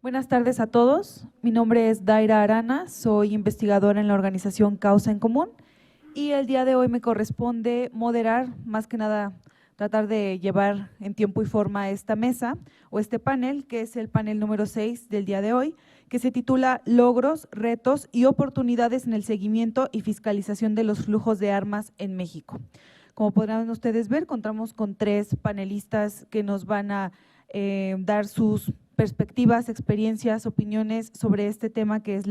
Buenas tardes a todos. Mi nombre es Daira Arana, soy investigadora en la organización Causa en Común y el día de hoy me corresponde moderar, más que nada tratar de llevar en tiempo y forma esta mesa o este panel, que es el panel número 6 del día de hoy, que se titula Logros, retos y oportunidades en el seguimiento y fiscalización de los flujos de armas en México. Como podrán ustedes ver, contamos con 3 panelistas que nos van a dar sus perspectivas, experiencias, opiniones sobre este tema que es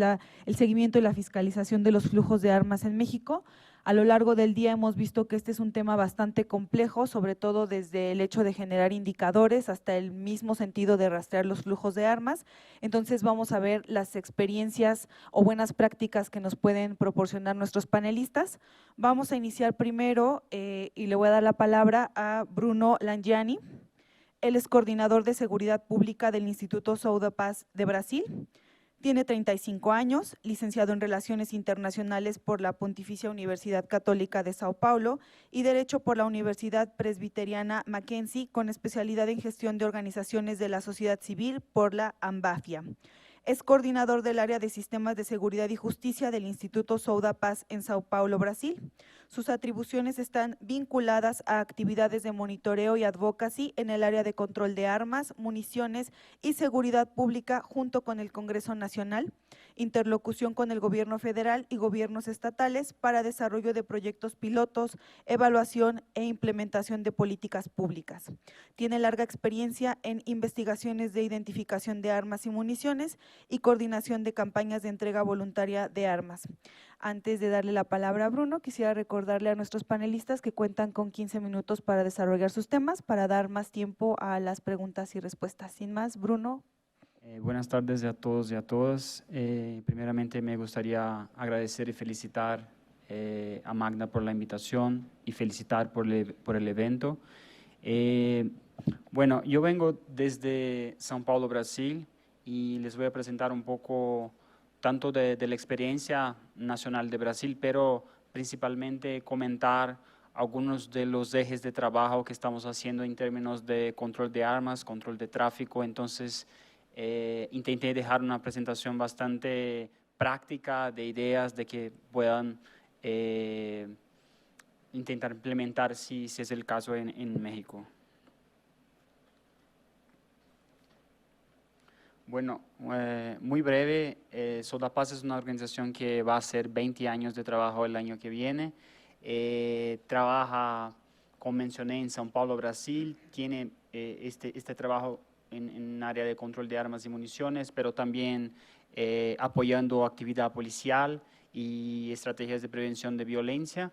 el seguimiento y la fiscalización de los flujos de armas en México. A lo largo del día hemos visto que este es un tema bastante complejo, sobre todo desde el hecho de generar indicadores hasta el mismo sentido de rastrear los flujos de armas. Entonces vamos a ver las experiencias o buenas prácticas que nos pueden proporcionar nuestros panelistas. Vamos a iniciar primero y le voy a dar la palabra a Bruno Langiani. Él es coordinador de seguridad pública del Instituto Sou da Paz de Brasil. Tiene 35 años, licenciado en Relaciones Internacionales por la Pontificia Universidad Católica de Sao Paulo y Derecho por la Universidad Presbiteriana Mackenzie, con especialidad en Gestión de Organizaciones de la Sociedad Civil por la AMBAFIA. Es coordinador del área de Sistemas de Seguridad y Justicia del Instituto Sou da Paz en Sao Paulo, Brasil. Sus atribuciones están vinculadas a actividades de monitoreo y advocacy en el área de control de armas, municiones y seguridad pública junto con el Congreso Nacional, interlocución con el gobierno federal y gobiernos estatales para desarrollo de proyectos pilotos, evaluación e implementación de políticas públicas. Tiene larga experiencia en investigaciones de identificación de armas y municiones y coordinación de campañas de entrega voluntaria de armas. Antes de darle la palabra a Bruno, quisiera recordarle a nuestros panelistas que cuentan con 15 minutos para desarrollar sus temas, para dar más tiempo a las preguntas y respuestas. Sin más, Bruno. Buenas tardes a todos y a todas. Primeramente me gustaría agradecer y felicitar a Magda por la invitación y felicitar por el evento. Bueno, yo vengo desde São Paulo, Brasil, y les voy a presentar un poco tanto de la experiencia nacional de Brasil, pero principalmente comentar algunos de los ejes de trabajo que estamos haciendo en términos de control de armas, control de tráfico. Entonces, intenté dejar una presentación bastante práctica de ideas de que puedan intentar implementar si es el caso en México. Bueno, muy breve, Sou da Paz es una organización que va a hacer 20 años de trabajo el año que viene. Trabaja, como mencioné, en São Paulo, Brasil. Tiene este trabajo en área de control de armas y municiones, pero también apoyando actividad policial y estrategias de prevención de violencia.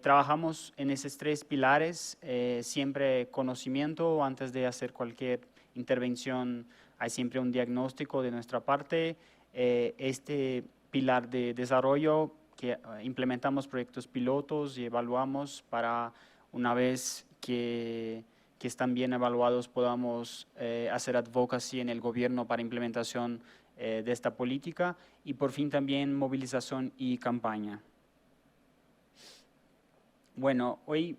Trabajamos en esos 3 pilares, siempre conocimiento antes de hacer cualquier intervención. Hay siempre un diagnóstico de nuestra parte, este pilar de desarrollo que implementamos proyectos pilotos y evaluamos para una vez que están bien evaluados podamos hacer advocacy en el gobierno para implementación de esta política y por fin también movilización y campaña. Bueno, hoy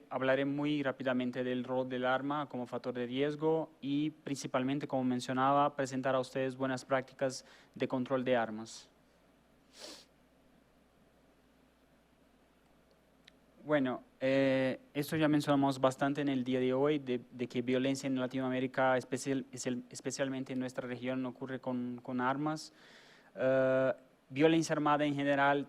hablaré muy rápidamente del rol del arma como factor de riesgo y principalmente, como mencionaba, presentar a ustedes buenas prácticas de control de armas. Bueno, esto ya mencionamos bastante en el día de hoy, de que violencia en Latinoamérica, especialmente en nuestra región, ocurre con armas. Violencia armada en general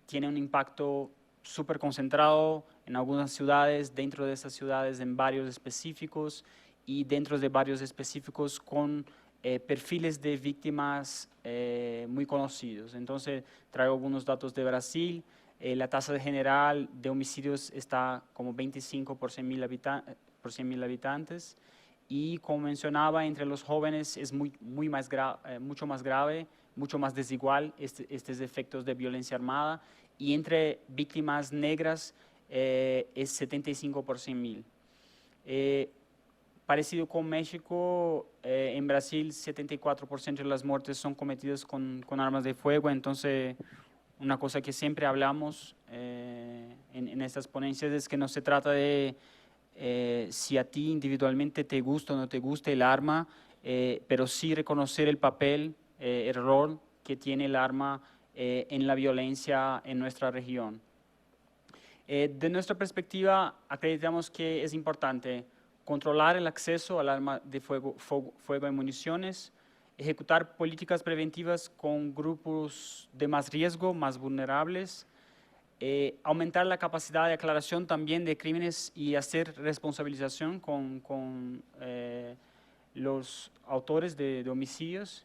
tiene un impacto súper concentrado en algunas ciudades, dentro de esas ciudades en barrios específicos y dentro de barrios específicos con perfiles de víctimas muy conocidos. Entonces, traigo algunos datos de Brasil. La tasa general de homicidios está como 25 por 100.000 habitantes y, como mencionaba, entre los jóvenes es mucho más grave, mucho más desigual estos efectos de violencia armada, y entre víctimas negras es 75 por 100.000. parecido con México, en Brasil 74% de las muertes son cometidas con armas de fuego, entonces una cosa que siempre hablamos en estas ponencias es que no se trata de si a ti individualmente te gusta o no te gusta el arma, pero sí reconocer el papel, el rol que tiene el arma en la violencia en nuestra región. De nuestra perspectiva, acreditamos que es importante controlar el acceso al arma de fuego y municiones, ejecutar políticas preventivas con grupos de más riesgo, más vulnerables, aumentar la capacidad de aclaración también de crímenes y hacer responsabilización con los autores de homicidios,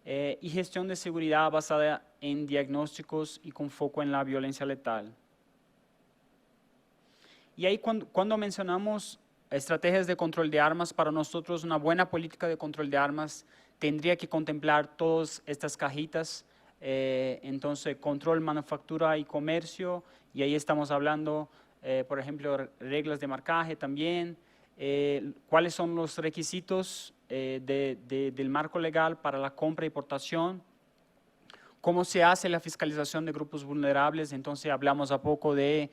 y gestión de seguridad basada en diagnósticos y con foco en la violencia letal. Y ahí cuando mencionamos estrategias de control de armas, para nosotros una buena política de control de armas tendría que contemplar todas estas cajitas, entonces control, manufactura y comercio, y ahí estamos hablando, por ejemplo, reglas de marcaje también, cuáles son los requisitos del marco legal para la compra y portación, cómo se hace la fiscalización de grupos vulnerables, entonces hablamos a poco de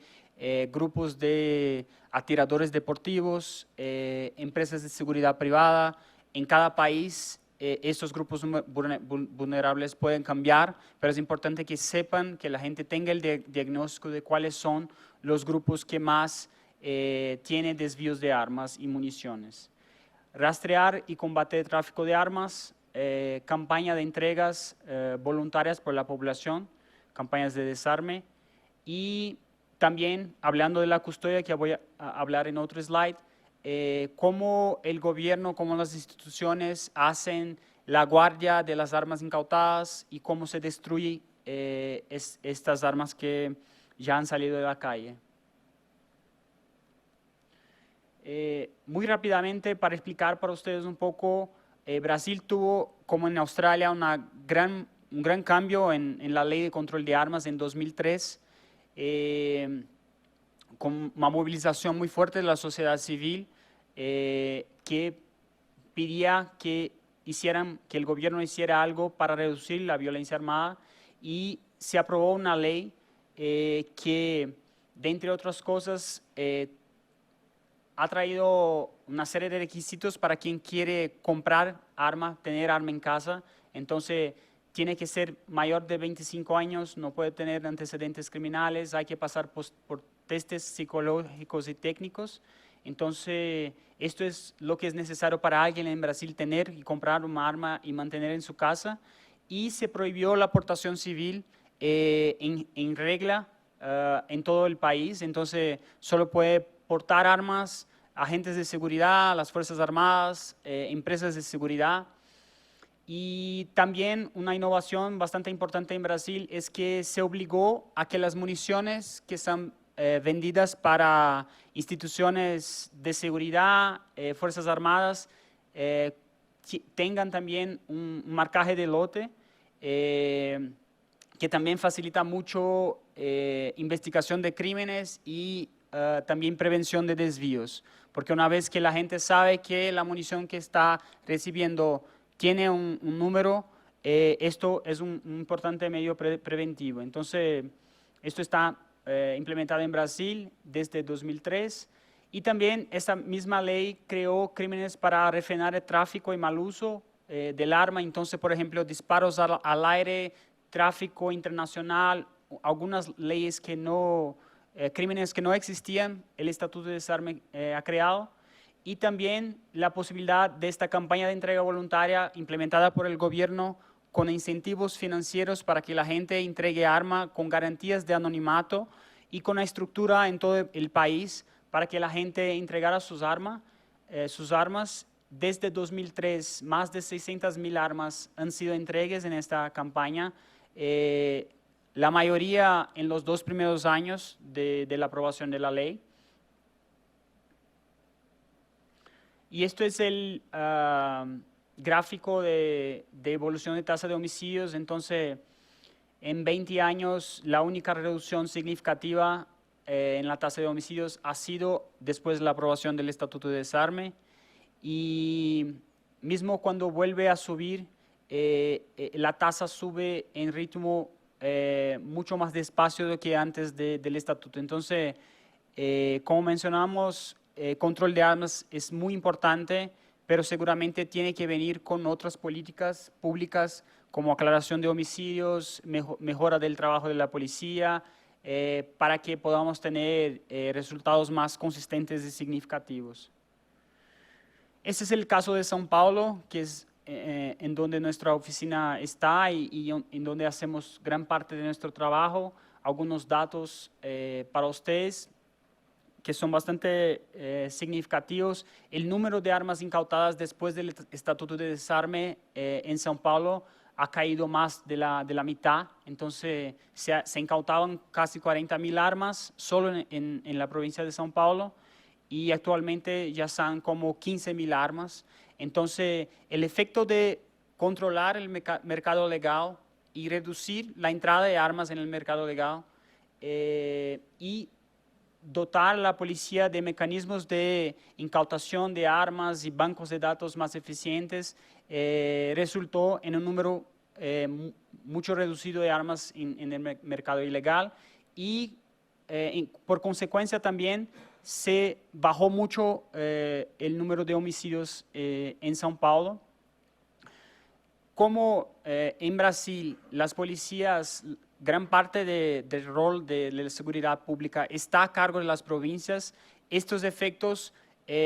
grupos de atiradores deportivos, empresas de seguridad privada. En cada país estos grupos vulnerables pueden cambiar, pero es importante que sepan, que la gente tenga el diagnóstico de cuáles son los grupos que más tienen desvíos de armas y municiones. Rastrear y combatir el tráfico de armas, campaña de entregas voluntarias por la población, campañas de desarme, y también hablando de la custodia, que voy a hablar en otro slide, cómo el gobierno, cómo las instituciones hacen la guardia de las armas incautadas y cómo se destruyen estas armas que ya han salido de la calle. Muy rápidamente, para explicar para ustedes un poco, Brasil tuvo, como en Australia, un gran cambio en la ley de control de armas en 2003, con una movilización muy fuerte de la sociedad civil, que pedía que el gobierno hiciera algo para reducir la violencia armada, y se aprobó una ley que, de entre otras cosas, ha traído una serie de requisitos para quien quiere comprar arma, tener arma en casa. Entonces, tiene que ser mayor de 25 años, no puede tener antecedentes criminales, hay que pasar por testes psicológicos y técnicos. Entonces, esto es lo que es necesario para alguien en Brasil tener y comprar un arma y mantener en su casa. Y se prohibió la portación civil en regla en todo el país. Entonces, solo puede portar armas agentes de seguridad, las Fuerzas Armadas, empresas de seguridad. Y también una innovación bastante importante en Brasil es que se obligó a que las municiones que están vendidas para instituciones de seguridad, Fuerzas Armadas, tengan también un marcaje de lote, que también facilita mucho investigación de crímenes y también prevención de desvíos, porque una vez que la gente sabe que la munición que está recibiendo tiene un número, esto es un importante medio preventivo. Entonces, esto está implementado en Brasil desde 2003, y también esta misma ley creó crímenes para refrenar el tráfico y mal uso del arma. Entonces, por ejemplo, disparos al aire, tráfico internacional, algunas leyes que no, crímenes que no existían, el Estatuto de Desarme ha creado. Y también la posibilidad de esta campaña de entrega voluntaria implementada por el gobierno con incentivos financieros para que la gente entregue arma con garantías de anonimato y con una estructura en todo el país para que la gente entregara sus armas. Desde 2003, más de 600.000 armas han sido entregues en esta campaña, la mayoría en los 2 primeros años de la aprobación de la ley. Y esto es el gráfico de evolución de tasa de homicidios. Entonces, en 20 años, la única reducción significativa en la tasa de homicidios ha sido después de la aprobación del Estatuto de Desarme. y mismo cuando vuelve a subir, la tasa sube en ritmo mucho más despacio de que antes del estatuto. Entonces, como mencionamos, control de armas es muy importante, pero seguramente tiene que venir con otras políticas públicas como aclaración de homicidios, mejora del trabajo de la policía, para que podamos tener resultados más consistentes y significativos. Este es el caso de São Paulo, que es en donde nuestra oficina está y en donde hacemos gran parte de nuestro trabajo. Algunos datos para ustedes que son bastante significativos. El número de armas incautadas después del Estatuto de Desarme en São Paulo ha caído más de la mitad. Entonces, se incautaban casi 40.000 armas solo en la provincia de São Paulo, y actualmente ya están como 15.000 armas. Entonces, el efecto de controlar el mercado legal y reducir la entrada de armas en el mercado legal y dotar a la policía de mecanismos de incautación de armas y bancos de datos más eficientes resultó en un número mucho reducido de armas en el mercado ilegal, y por consecuencia también se bajó mucho el número de homicidios en São Paulo. Como en Brasil las policías, gran parte del rol de la seguridad pública está a cargo de las provincias, estos efectos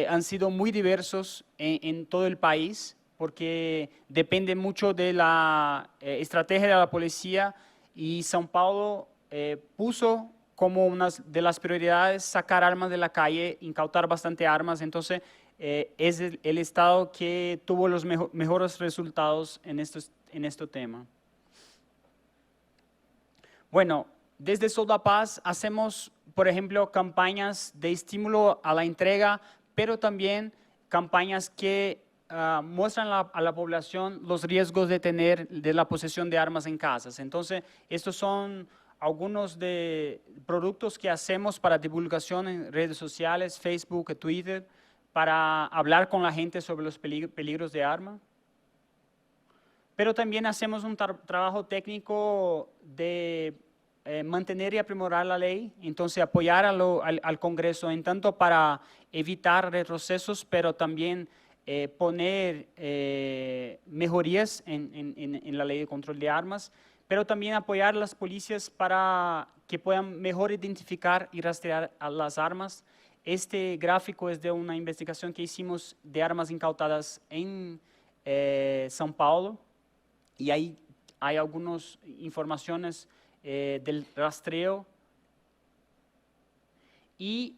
han sido muy diversos en todo el país, porque depende mucho de la estrategia de la policía, y São Paulo puso como una de las prioridades sacar armas de la calle, incautar bastante armas. Entonces es el estado que tuvo los mejores resultados en este tema. Bueno, desde Sol da Paz hacemos, por ejemplo, campañas de estímulo a la entrega, pero también campañas que muestran a la población los riesgos de la posesión de armas en casas. Entonces, estos son algunos de productos que hacemos para divulgación en redes sociales, Facebook, Twitter, para hablar con la gente sobre los peligros de arma. Pero también hacemos un trabajo técnico de mantener y apremorar la ley, entonces apoyar al Congreso en tanto para evitar retrocesos, pero también poner mejorías en la ley de control de armas, pero también apoyar a las policías para que puedan mejor identificar y rastrear a las armas. Este gráfico es de una investigación que hicimos de armas incautadas en São Paulo, y ahí hay algunas informaciones del rastreo. Y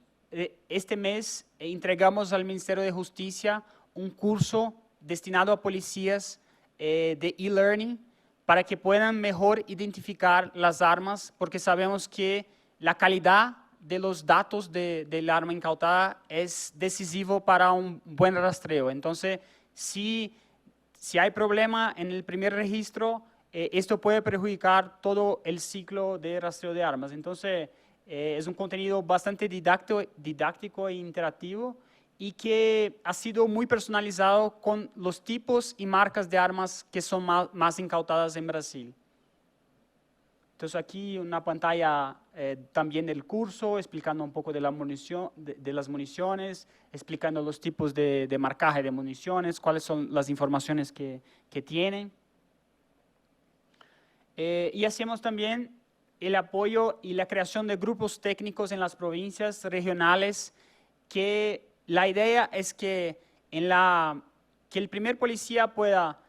este mes entregamos al Ministerio de Justicia un curso destinado a policías de e-learning para que puedan mejor identificar las armas, porque sabemos que la calidad de los datos del arma incautada es decisivo para un buen rastreo. Entonces, si hay problema en el primer registro, esto puede perjudicar todo el ciclo de rastreo de armas. Entonces, es un contenido bastante didáctico e interactivo, y que ha sido muy personalizado con los tipos y marcas de armas que son más incautadas en Brasil. Entonces aquí una pantalla también del curso, explicando un poco de la munición, de las municiones, explicando los tipos de marcaje de municiones, cuáles son las informaciones que tienen. Y hacemos también el apoyo y la creación de grupos técnicos en las provincias regionales, que la idea es que el primer policía pueda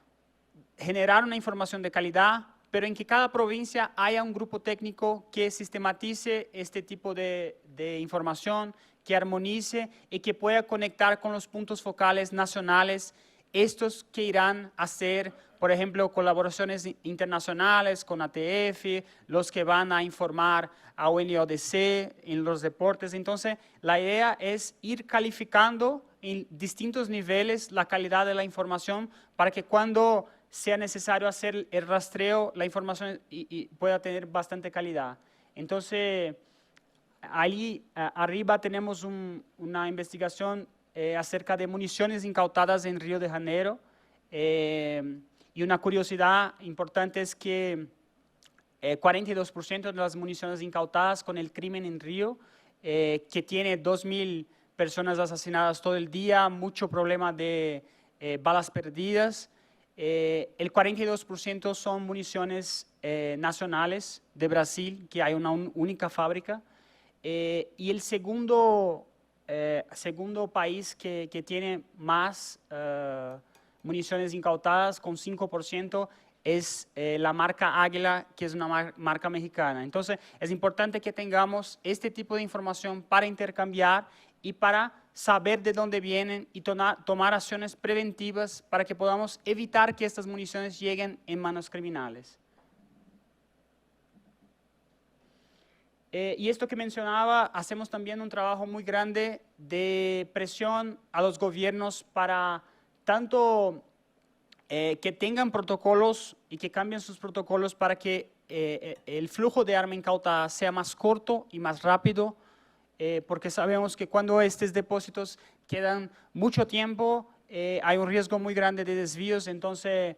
generar una información de calidad, pero en que cada provincia haya un grupo técnico que sistematice este tipo de información, que armonice y que pueda conectar con los puntos focales nacionales, estos que irán a hacer, por ejemplo, colaboraciones internacionales con ATF, los que van a informar a UNODC en los deportes. Entonces, la idea es ir calificando en distintos niveles la calidad de la información, para que cuando sea necesario hacer el rastreo, la información pueda tener bastante calidad. Entonces, ahí arriba tenemos una investigación acerca de municiones incautadas en Río de Janeiro. Y una curiosidad importante es que 42% de las municiones incautadas con el crimen en Río, que tiene 2.000 personas asesinadas todo el día, mucho problema de balas perdidas. El 42% son municiones nacionales de Brasil, que hay una única fábrica. Y el segundo país que tiene más municiones incautadas, con 5%, es la marca Águila, que es una marca mexicana. Entonces, es importante que tengamos este tipo de información para intercambiar y para saber de dónde vienen y tomar acciones preventivas para que podamos evitar que estas municiones lleguen en manos criminales. Y esto que mencionaba, hacemos también un trabajo muy grande de presión a los gobiernos para tanto que tengan protocolos y que cambien sus protocolos para que el flujo de arma incautada sea más corto y más rápido, porque sabemos que cuando estos depósitos quedan mucho tiempo, hay un riesgo muy grande de desvíos. Entonces,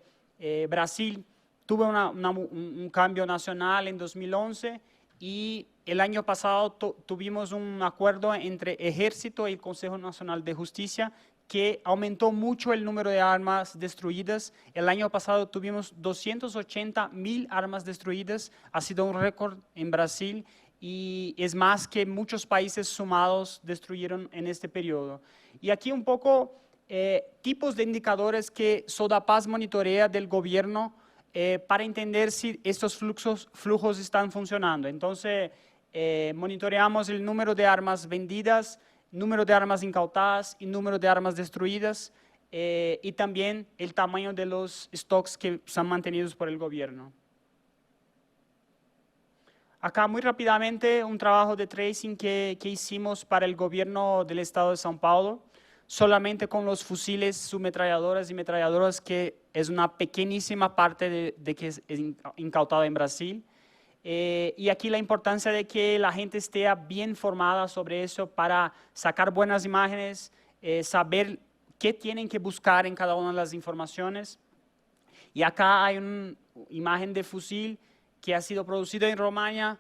Brasil tuvo un cambio nacional en 2011 y el año pasado tuvimos un acuerdo entre Ejército y el Consejo Nacional de Justicia que aumentó mucho el número de armas destruidas. El año pasado tuvimos 280.000 armas destruidas, ha sido un récord en Brasil y es más que muchos países sumados destruyeron en este periodo. Y aquí un poco tipos de indicadores que Sodapaz monitorea del gobierno para entender si estos flujos están funcionando. Entonces, monitoreamos el número de armas vendidas, número de armas incautadas y número de armas destruidas, y también el tamaño de los stocks que son mantenidos por el gobierno. Acá muy rápidamente un trabajo de tracing que hicimos para el gobierno del estado de São Paulo, solamente con los fusiles, submetralladoras y metralladoras, que es una pequeñísima parte de que es incautada en Brasil. Y aquí la importancia de que la gente esté bien formada sobre eso para sacar buenas imágenes, saber qué tienen que buscar en cada una de las informaciones. Y acá hay una imagen de fusil que ha sido producido en Rumania,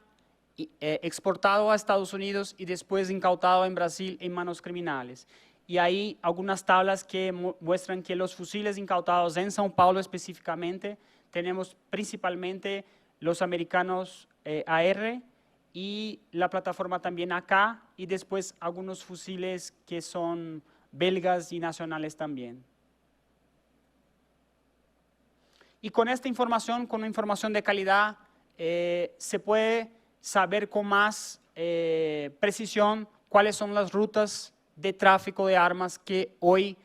exportado a Estados Unidos y después incautado en Brasil en manos criminales. Y hay algunas tablas que muestran que los fusiles incautados en São Paulo específicamente, tenemos principalmente los americanos AR y la plataforma también AK, y después algunos fusiles que son belgas y nacionales también. Y con esta información, con una información de calidad, se puede saber con más precisión cuáles son las rutas de tráfico de armas que hoy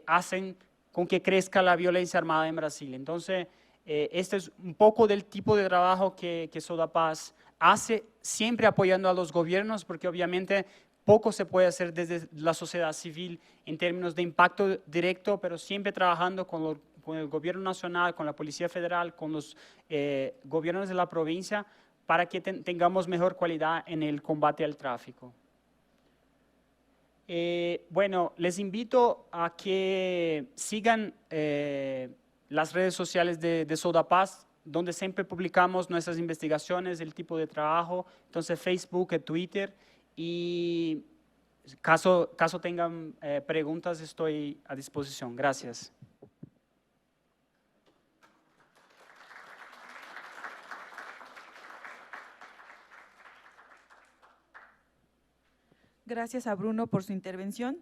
hacen con que crezca la violencia armada en Brasil. Entonces, este es un poco del tipo de trabajo que Sodapaz hace, siempre apoyando a los gobiernos, porque obviamente poco se puede hacer desde la sociedad civil en términos de impacto directo, pero siempre trabajando con el gobierno nacional, con la Policía Federal, con los gobiernos de la provincia, para que tengamos mejor calidad en el combate al tráfico. Bueno, les invito a que sigan las redes sociales de Sodapaz, donde siempre publicamos nuestras investigaciones, el tipo de trabajo. Entonces, Facebook, Twitter, y caso tengan preguntas, estoy a disposición. Gracias. Gracias a Bruno por su intervención.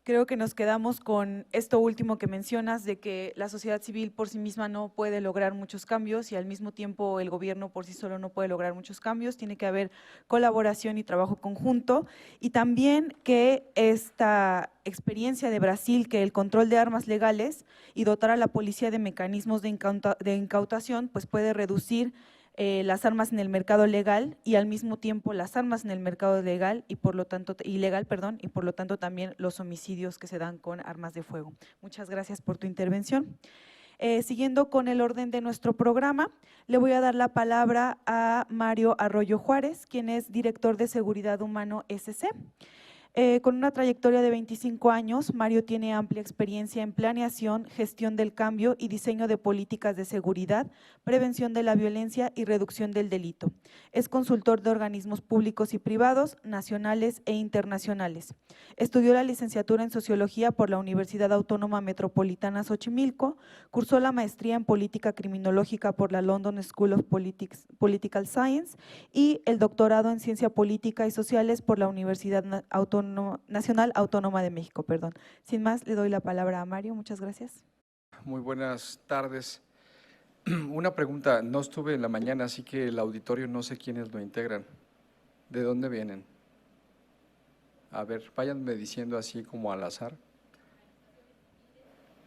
Creo que nos quedamos con esto último que mencionas, de que la sociedad civil por sí misma no puede lograr muchos cambios y al mismo tiempo el gobierno por sí solo no puede lograr muchos cambios. Tiene que haber colaboración y trabajo conjunto, y también que esta experiencia de Brasil, que el control de armas legales y dotar a la policía de mecanismos de incautación, pues puede reducir las armas en el mercado legal y al mismo tiempo las armas en el mercado legal y por lo tanto ilegal, y por lo tanto también los homicidios que se dan con armas de fuego. Muchas gracias por tu intervención. Siguiendo con el orden de nuestro programa, le voy a dar la palabra a Mario Arroyo Juárez, quien es director de Seguridad Humano SC. Con una trayectoria de 25 años, Mario tiene amplia experiencia en planeación, gestión del cambio y diseño de políticas de seguridad, prevención de la violencia y reducción del delito. Es consultor de organismos públicos y privados, nacionales e internacionales. Estudió la licenciatura en Sociología por la Universidad Autónoma Metropolitana Xochimilco, cursó la maestría en Política Criminológica por la London School of Political Science y el doctorado en Ciencia Política y Sociales por la Universidad Nacional Autónoma de México. Sin más, le doy la palabra a Mario. Muchas gracias. Muy buenas tardes. Una pregunta, no estuve en la mañana, así que el auditorio no sé quiénes lo integran. ¿De dónde vienen? A ver, váyanme diciendo así como al azar.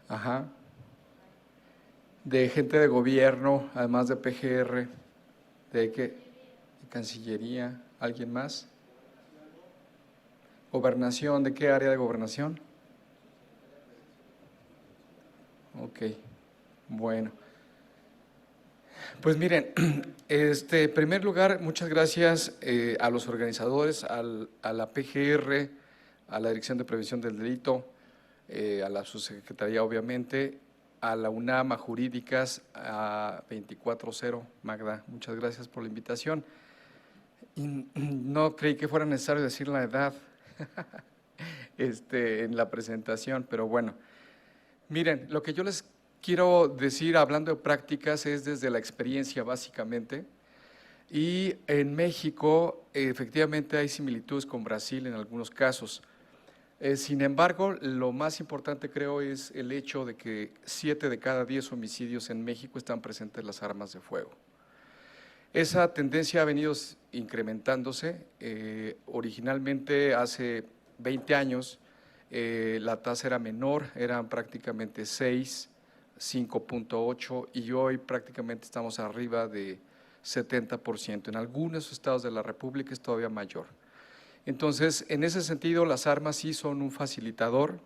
Ajá. De gente de gobierno, además de PGR, ¿de qué? De Cancillería, ¿alguien más? Gobernación, ¿de qué área de gobernación? Ok, bueno. Pues miren, en primer lugar, muchas gracias a los organizadores, a la PGR, a la Dirección de Prevención del Delito, a la subsecretaría obviamente, a la UNAM, a Jurídicas, a 24/0, Magda, muchas gracias por la invitación. Y no creí que fuera necesario decir la edad en la presentación, pero bueno. Miren, lo que yo les quiero decir, hablando de prácticas, es desde la experiencia básicamente. Y en México, efectivamente, hay similitudes con Brasil en algunos casos. Sin embargo, lo más importante creo es el hecho de que 7 de cada 10 homicidios en México están presentes las armas de fuego. Esa tendencia ha venido incrementándose. Originalmente, hace 20 años, la tasa era menor, eran prácticamente 6, 5.8 y hoy prácticamente estamos arriba de 70%. En algunos estados de la República es todavía mayor. Entonces, en ese sentido, las armas sí son un facilitador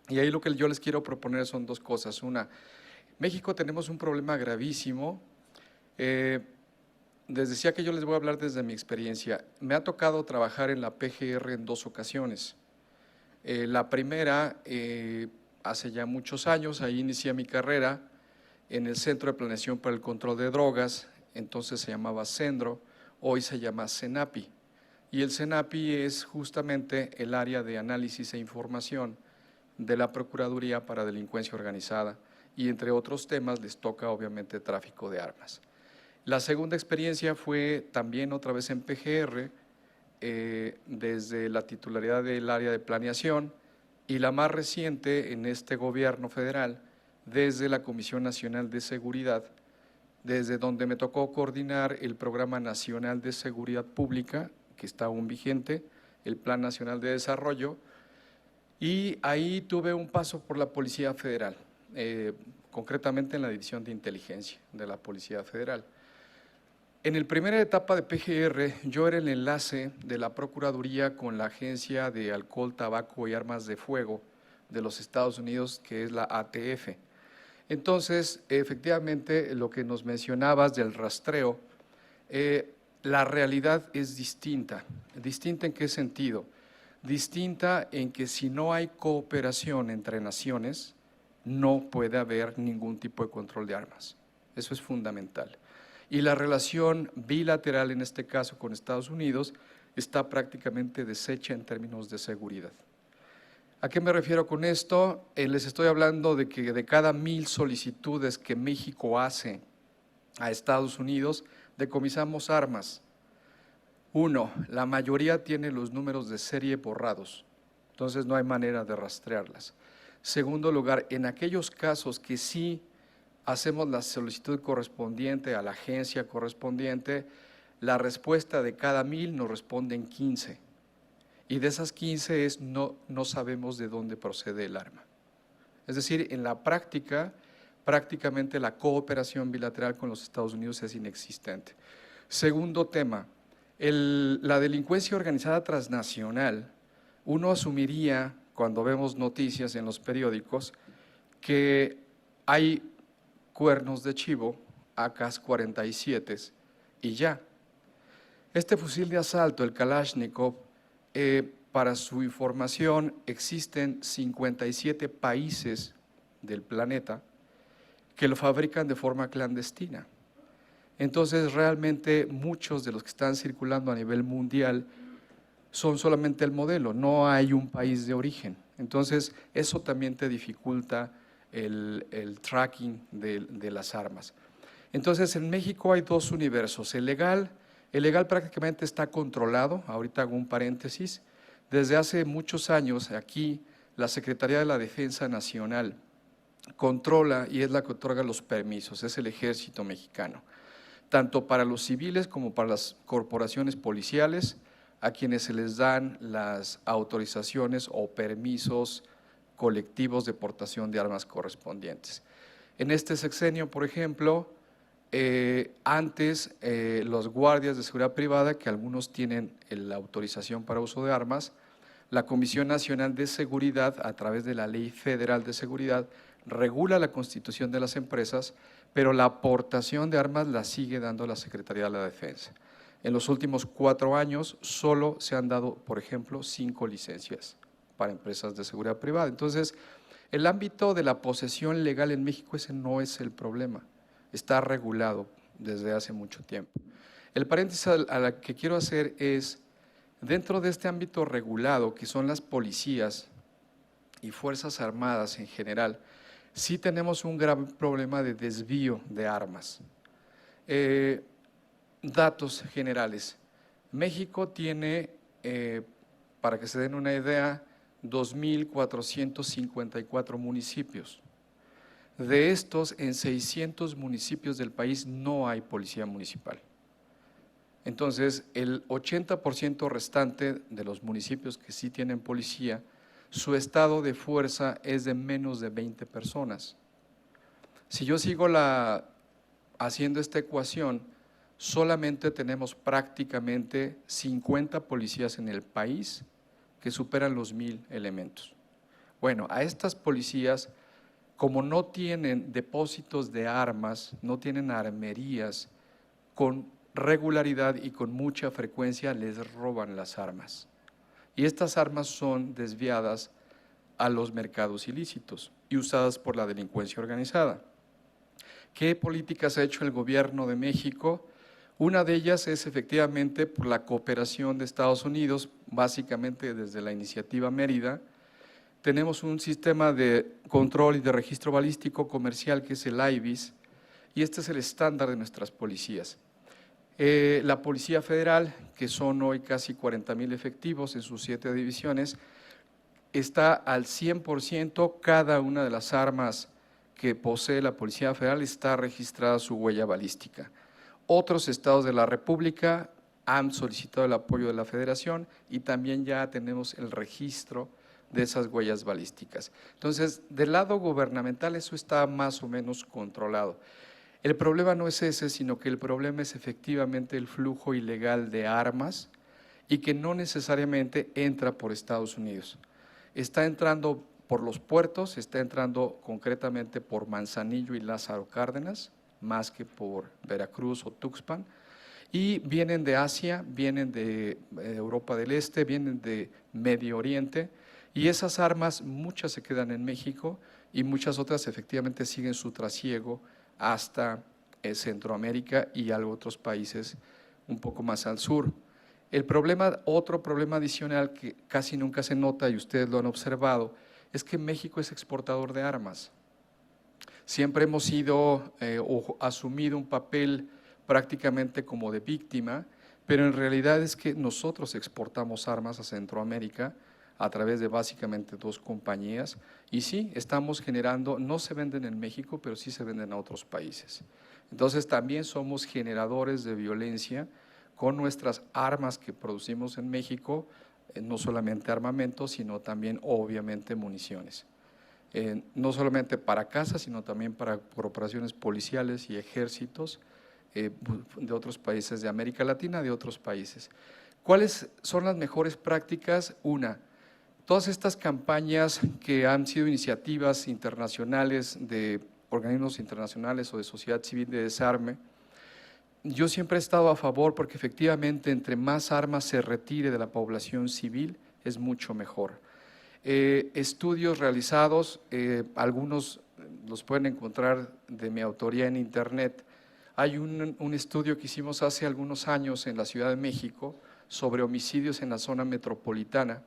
y ahí lo que yo les quiero proponer son dos cosas. Una, México tenemos un problema gravísimo. Les decía que yo les voy a hablar desde mi experiencia. Me ha tocado trabajar en la PGR en 2 ocasiones. La primera, hace ya muchos años, ahí inicié mi carrera en el Centro de Planeación para el Control de Drogas, entonces se llamaba CENDRO, hoy se llama CENAPI. Y el CENAPI es justamente el área de análisis e información de la Procuraduría para Delincuencia Organizada y entre otros temas les toca obviamente tráfico de armas. La segunda experiencia fue también otra vez en PGR, desde la titularidad del área de planeación y la más reciente en este gobierno federal desde la Comisión Nacional de Seguridad, desde donde me tocó coordinar el Programa Nacional de Seguridad Pública, que está aún vigente, el Plan Nacional de Desarrollo, y ahí tuve un paso por la Policía Federal, concretamente en la División de Inteligencia de la Policía Federal. En la primera etapa de PGR, yo era el enlace de la Procuraduría con la Agencia de Alcohol, Tabaco y Armas de Fuego de los Estados Unidos, que es la ATF. Entonces, efectivamente, lo que nos mencionabas del rastreo, la realidad es distinta. ¿Distinta en qué sentido? Distinta en que si no hay cooperación entre naciones, no puede haber ningún tipo de control de armas. Eso es fundamental. Y la relación bilateral, en este caso con Estados Unidos, está prácticamente deshecha en términos de seguridad. ¿A qué me refiero con esto? Les estoy hablando de que de cada 1000 solicitudes que México hace a Estados Unidos, decomisamos armas. 1, la mayoría tiene los números de serie borrados, entonces no hay manera de rastrearlas. Segundo lugar, en aquellos casos que sí hacemos la solicitud correspondiente a la agencia correspondiente, la respuesta de cada 1000 nos responden 15. Y de esas 15 no sabemos de dónde procede el arma. Es decir, en la práctica, prácticamente la cooperación bilateral con los Estados Unidos es inexistente. Segundo tema, la delincuencia organizada transnacional, uno asumiría, cuando vemos noticias en los periódicos, que hay cuernos de chivo, AK-47 y ya. Este fusil de asalto, el Kalashnikov, para su información, existen 57 países del planeta que lo fabrican de forma clandestina. Entonces, realmente muchos de los que están circulando a nivel mundial son solamente el modelo, no hay un país de origen. Entonces, eso también te dificulta el tracking de las armas. Entonces, en México hay dos universos. El legal prácticamente está controlado. Ahorita hago un paréntesis. Desde hace muchos años, aquí, la Secretaría de la Defensa Nacional controla y es la que otorga los permisos, es el Ejército Mexicano, tanto para los civiles como para las corporaciones policiales, a quienes se les dan las autorizaciones o permisos colectivos de portación de armas correspondientes. En este sexenio, por ejemplo, antes los guardias de seguridad privada, que algunos tienen la autorización para uso de armas, la Comisión Nacional de Seguridad, a través de la Ley Federal de Seguridad, regula la constitución de las empresas, pero la aportación de armas la sigue dando la Secretaría de la Defensa. En los últimos 4 años solo se han dado, por ejemplo, 5 licencias para empresas de seguridad privada. Entonces, el ámbito de la posesión legal en México ese no es el problema, está regulado desde hace mucho tiempo. El paréntesis a la que quiero hacer es, dentro de este ámbito regulado, que son las policías y fuerzas armadas en general, sí tenemos un grave problema de desvío de armas. Datos generales. México tiene, para que se den una idea, 2.454 municipios. De estos, en 600 municipios del país no hay policía municipal. Entonces, el 80% restante de los municipios que sí tienen policía, su estado de fuerza es de menos de 20 personas. Si yo sigo haciendo esta ecuación, solamente tenemos prácticamente 50 policías en el país que superan los 1000 elementos. Bueno, a estas policías, como no tienen depósitos de armas, no tienen armerías, con regularidad y con mucha frecuencia les roban las armas. Y estas armas son desviadas a los mercados ilícitos y usadas por la delincuencia organizada. ¿Qué políticas ha hecho el gobierno de México? Una de ellas es efectivamente por la cooperación de Estados Unidos, básicamente desde la iniciativa Mérida. Tenemos un sistema de control y de registro balístico comercial que es el IBIS, y este es el estándar de nuestras policías. La Policía Federal, que son hoy casi 40,000 efectivos en sus 7 divisiones, está al 100%, cada una de las armas que posee la Policía Federal está registrada su huella balística. Otros estados de la República han solicitado el apoyo de la Federación y también ya tenemos el registro de esas huellas balísticas. Entonces, del lado gubernamental eso está más o menos controlado. El problema no es ese, sino que el problema es efectivamente el flujo ilegal de armas y que no necesariamente entra por Estados Unidos. Está entrando por los puertos, está entrando concretamente por Manzanillo y Lázaro Cárdenas, más que por Veracruz o Tuxpan, y vienen de Asia, vienen de Europa del Este, vienen de Medio Oriente, y esas armas muchas se quedan en México y muchas otras efectivamente siguen su trasiego hasta Centroamérica y a otros países un poco más al sur. El problema, otro problema adicional que casi nunca se nota y ustedes lo han observado, es que México es exportador de armas. Siempre hemos sido o asumido un papel prácticamente como de víctima, pero en realidad es que nosotros exportamos armas a Centroamérica a través de básicamente 2 compañías y sí, estamos generando, no se venden en México, pero sí se venden a otros países. Entonces también somos generadores de violencia con nuestras armas que producimos en México, no solamente armamento, sino también obviamente municiones. No solamente para casas, sino también para corporaciones policiales y ejércitos de otros países de América Latina, de otros países. ¿Cuáles son las mejores prácticas? Una, todas estas campañas que han sido iniciativas internacionales de organismos internacionales o de sociedad civil de desarme, yo siempre he estado a favor porque efectivamente entre más armas se retire de la población civil, es mucho mejor. Estudios realizados, algunos los pueden encontrar de mi autoría en internet. Hay un estudio que hicimos hace algunos años en la Ciudad de México sobre homicidios en la zona metropolitana,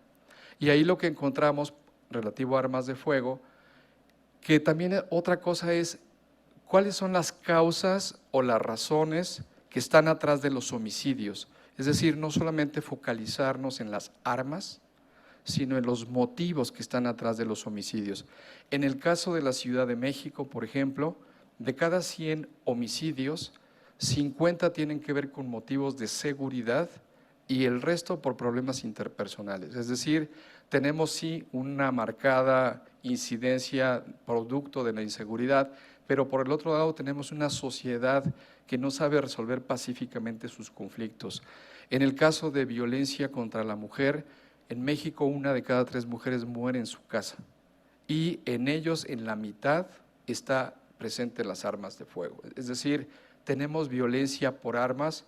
y ahí lo que encontramos relativo a armas de fuego, que también otra cosa es cuáles son las causas o las razones que están atrás de los homicidios. Es decir, no solamente focalizarnos en las armas, sino en los motivos que están atrás de los homicidios. En el caso de la Ciudad de México, por ejemplo, de cada 100 homicidios, 50 tienen que ver con motivos de seguridad y el resto por problemas interpersonales. Es decir, tenemos sí una marcada incidencia producto de la inseguridad, pero por el otro lado tenemos una sociedad que no sabe resolver pacíficamente sus conflictos. En el caso de violencia contra la mujer, en México 1 de cada 3 mujeres muere en su casa y en ellos en la mitad está presente las armas de fuego. Es decir, tenemos violencia por armas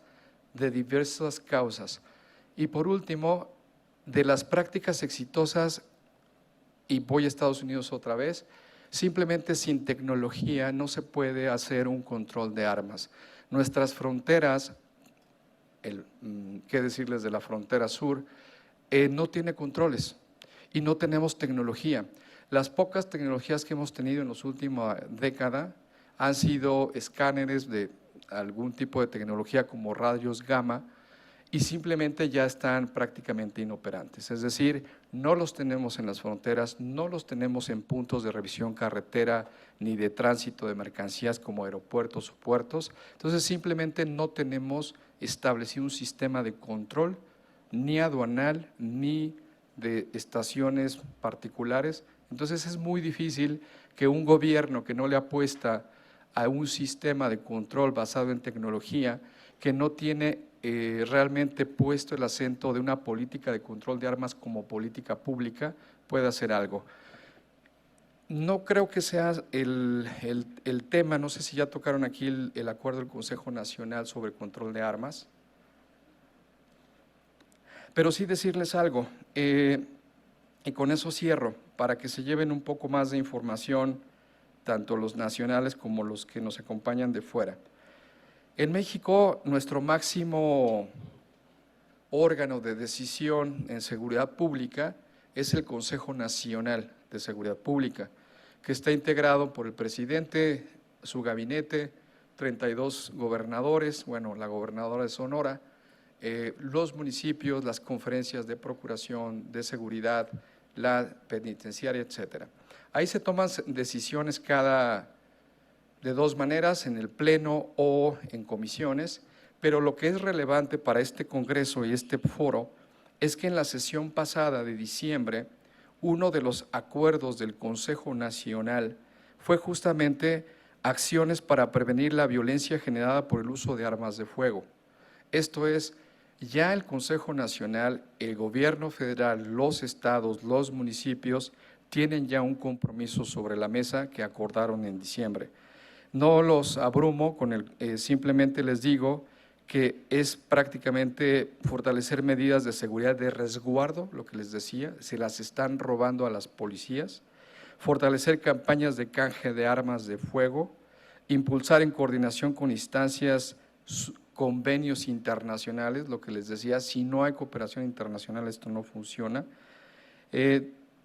de diversas causas. Y por último, de las prácticas exitosas, y voy a Estados Unidos otra vez, simplemente sin tecnología no se puede hacer un control de armas. Nuestras fronteras, qué decirles de la frontera sur, no tiene controles y no tenemos tecnología. Las pocas tecnologías que hemos tenido en las últimas décadas han sido escáneres de algún tipo de tecnología como rayos gamma y simplemente ya están prácticamente inoperantes. Es decir, no los tenemos en las fronteras, no los tenemos en puntos de revisión carretera ni de tránsito de mercancías como aeropuertos o puertos. Entonces simplemente no tenemos establecido un sistema de control ni aduanal ni de estaciones particulares. Entonces es muy difícil que un gobierno que no le apuesta a un sistema de control basado en tecnología, que no tiene realmente puesto el acento de una política de control de armas como política pública, pueda hacer algo. No creo que sea el tema, no sé si ya tocaron aquí el acuerdo del Consejo Nacional sobre control de armas, pero sí decirles algo, y con eso cierro, para que se lleven un poco más de información, tanto los nacionales como los que nos acompañan de fuera. En México, nuestro máximo órgano de decisión en seguridad pública es el Consejo Nacional de Seguridad Pública, que está integrado por el presidente, su gabinete, 32 gobernadores, bueno, la gobernadora de Sonora, los municipios, las conferencias de procuración, de seguridad, la penitenciaria, etcétera. Ahí se toman decisiones de 2 maneras, en el pleno o en comisiones, pero lo que es relevante para este congreso y este foro es que en la sesión pasada de diciembre, uno de los acuerdos del Consejo Nacional fue justamente acciones para prevenir la violencia generada por el uso de armas de fuego. Esto es, ya el Consejo Nacional, el gobierno federal, los estados, los municipios tienen ya un compromiso sobre la mesa que acordaron en diciembre. No los abrumo, simplemente les digo que es prácticamente fortalecer medidas de seguridad de resguardo, lo que les decía, se las están robando a las policías, fortalecer campañas de canje de armas de fuego, impulsar en coordinación con instancias, convenios internacionales, lo que les decía, si no hay cooperación internacional esto no funciona,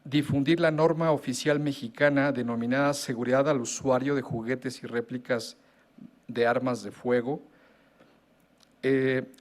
difundir la norma oficial mexicana denominada Seguridad al Usuario de Juguetes y Réplicas de Armas de Fuego,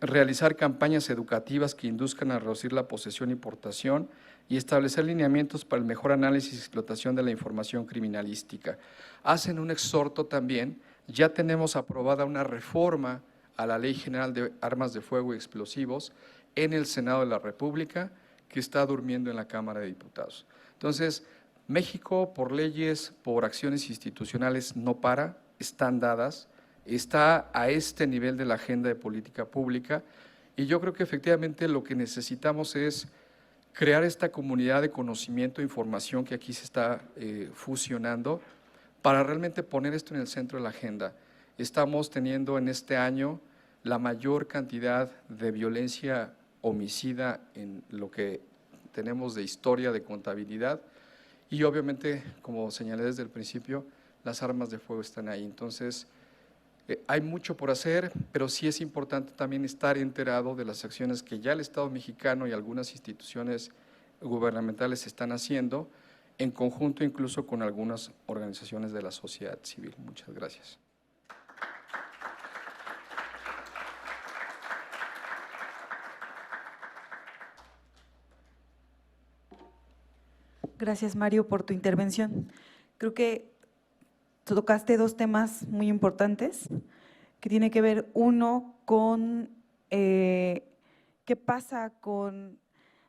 realizar campañas educativas que induzcan a reducir la posesión y portación y establecer lineamientos para el mejor análisis y explotación de la información criminalística. Hacen un exhorto también, ya tenemos aprobada una reforma a la Ley General de Armas de Fuego y Explosivos en el Senado de la República, que está durmiendo en la Cámara de Diputados. Entonces, México por leyes, por acciones institucionales no para, están dadas, está a este nivel de la agenda de política pública y yo creo que efectivamente lo que necesitamos es crear esta comunidad de conocimiento e información que aquí se está fusionando para realmente poner esto en el centro de la agenda. Estamos teniendo en este año la mayor cantidad de violencia homicida en lo que tenemos de historia, de contabilidad, y obviamente, como señalé desde el principio, las armas de fuego están ahí. Entonces, hay mucho por hacer, pero sí es importante también estar enterado de las acciones que ya el Estado mexicano y algunas instituciones gubernamentales están haciendo, en conjunto incluso con algunas organizaciones de la sociedad civil. Muchas gracias. Gracias, Mario, por tu intervención. Creo que tocaste dos temas muy importantes, que tiene que ver uno con qué pasa con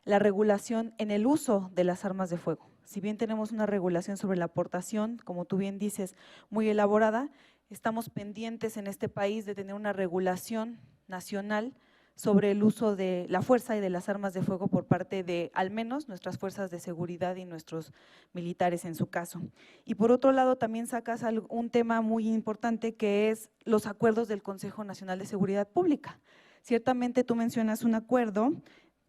la regulación en el uso de las armas de fuego. Si bien tenemos una regulación sobre la aportación, como tú bien dices, muy elaborada, estamos pendientes en este país de tener una regulación nacional sobre el uso de la fuerza y de las armas de fuego por parte de, al menos, nuestras fuerzas de seguridad y nuestros militares en su caso. Y por otro lado, también sacas un tema muy importante que es los acuerdos del Consejo Nacional de Seguridad Pública. Ciertamente tú mencionas un acuerdo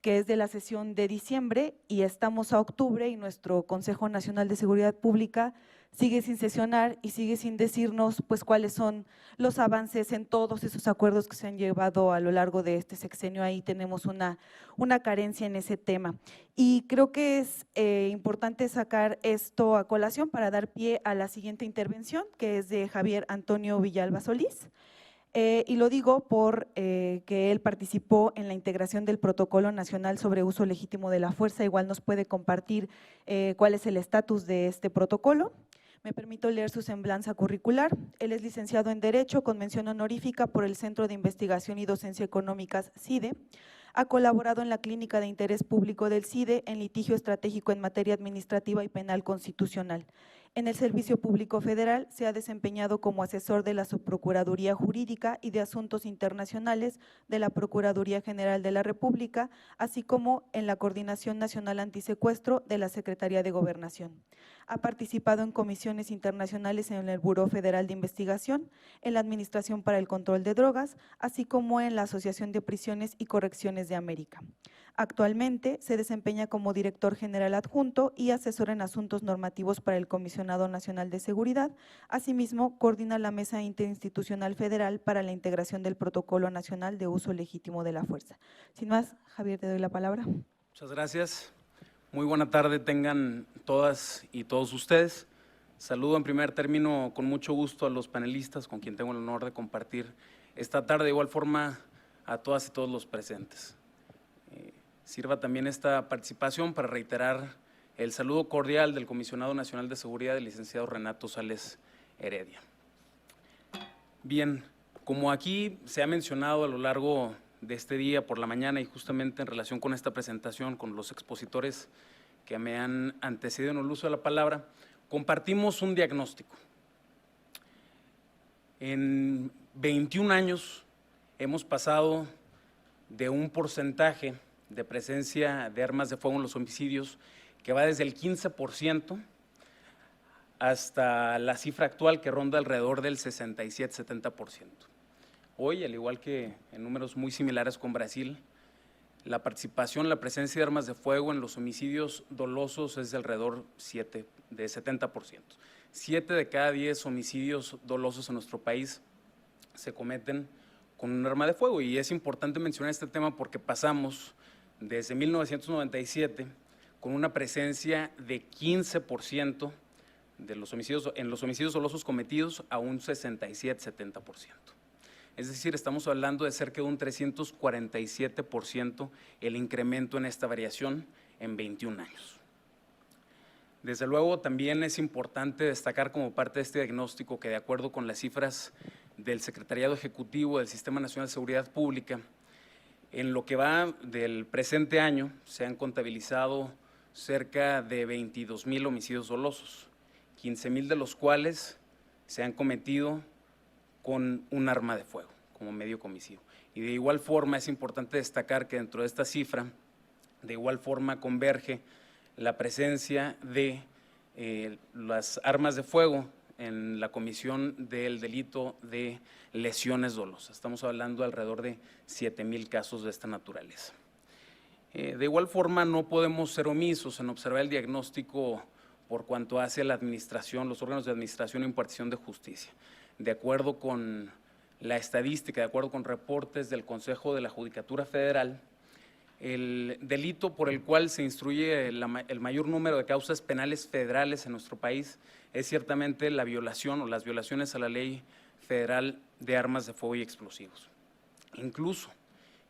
que es de la sesión de diciembre y estamos a octubre y nuestro Consejo Nacional de Seguridad Pública sigue sin sesionar y sigue sin decirnos pues cuáles son los avances en todos esos acuerdos que se han llevado a lo largo de este sexenio. Ahí tenemos una carencia en ese tema y creo que es importante sacar esto a colación para dar pie a la siguiente intervención, que es de Javier Antonio Villalba Solís. Y lo digo por que él participó en la integración del Protocolo Nacional sobre Uso Legítimo de la Fuerza. Igual nos puede compartir cuál es el estatus de este protocolo. Me permito leer su semblanza curricular. Él es licenciado en Derecho con mención honorífica por el Centro de Investigación y Docencia Económicas CIDE. Ha colaborado en la Clínica de Interés Público del CIDE en litigio estratégico en materia administrativa y penal constitucional. En el Servicio Público Federal se ha desempeñado como asesor de la Subprocuraduría Jurídica y de Asuntos Internacionales de la Procuraduría General de la República, así como en la Coordinación Nacional Antisecuestro de la Secretaría de Gobernación. Ha participado en comisiones internacionales en el Buró Federal de Investigación, en la Administración para el Control de Drogas, así como en la Asociación de Prisiones y Correcciones de América. Actualmente se desempeña como director general adjunto y asesor en asuntos normativos para el Comisionado Nacional de Seguridad. Asimismo, coordina la Mesa Interinstitucional Federal para la integración del Protocolo Nacional de Uso Legítimo de la Fuerza. Sin más, Javier, te doy la palabra. Muchas gracias. Muy buena tarde tengan todas y todos ustedes. Saludo en primer término con mucho gusto a los panelistas con quien tengo el honor de compartir esta tarde, de igual forma a todas y todos los presentes. Sirva también esta participación para reiterar el saludo cordial del Comisionado Nacional de Seguridad, el licenciado Renato Sales Heredia. Bien, como aquí se ha mencionado a lo largo de este día por la mañana y justamente en relación con esta presentación con los expositores que me han antecedido en el uso de la palabra, compartimos un diagnóstico. En 21 años hemos pasado de un porcentaje de presencia de armas de fuego en los homicidios que va desde el 15% hasta la cifra actual que ronda alrededor del 67-70%. Hoy, al igual que en números muy similares con Brasil, la participación, la presencia de armas de fuego en los homicidios dolosos es de alrededor de 70%. 7 de cada 10 homicidios dolosos en nuestro país se cometen con un arma de fuego y es importante mencionar este tema porque pasamos desde 1997 con una presencia de 15% de los homicidios, en los homicidios dolosos cometidos a un 67-70%. Es decir, estamos hablando de cerca de un 347% el incremento en esta variación en 21 años. Desde luego, también es importante destacar como parte de este diagnóstico que de acuerdo con las cifras del Secretariado Ejecutivo del Sistema Nacional de Seguridad Pública, en lo que va del presente año se han contabilizado cerca de 22,000 homicidios dolosos, 15,000 de los cuales se han cometido con un arma de fuego como medio homicidio. Y de igual forma es importante destacar que dentro de esta cifra, de igual forma converge la presencia de las armas de fuego en la comisión del delito de lesiones dolosas. Estamos hablando de alrededor de 7,000 casos de esta naturaleza. De igual forma, no podemos ser omisos en observar el diagnóstico por cuanto hace a la administración, los órganos de administración e impartición de justicia. De acuerdo con la estadística, de acuerdo con reportes del Consejo de la Judicatura Federal, el delito por el cual se instruye el mayor número de causas penales federales en nuestro país es ciertamente la violación o las violaciones a la Ley Federal de Armas de Fuego y Explosivos.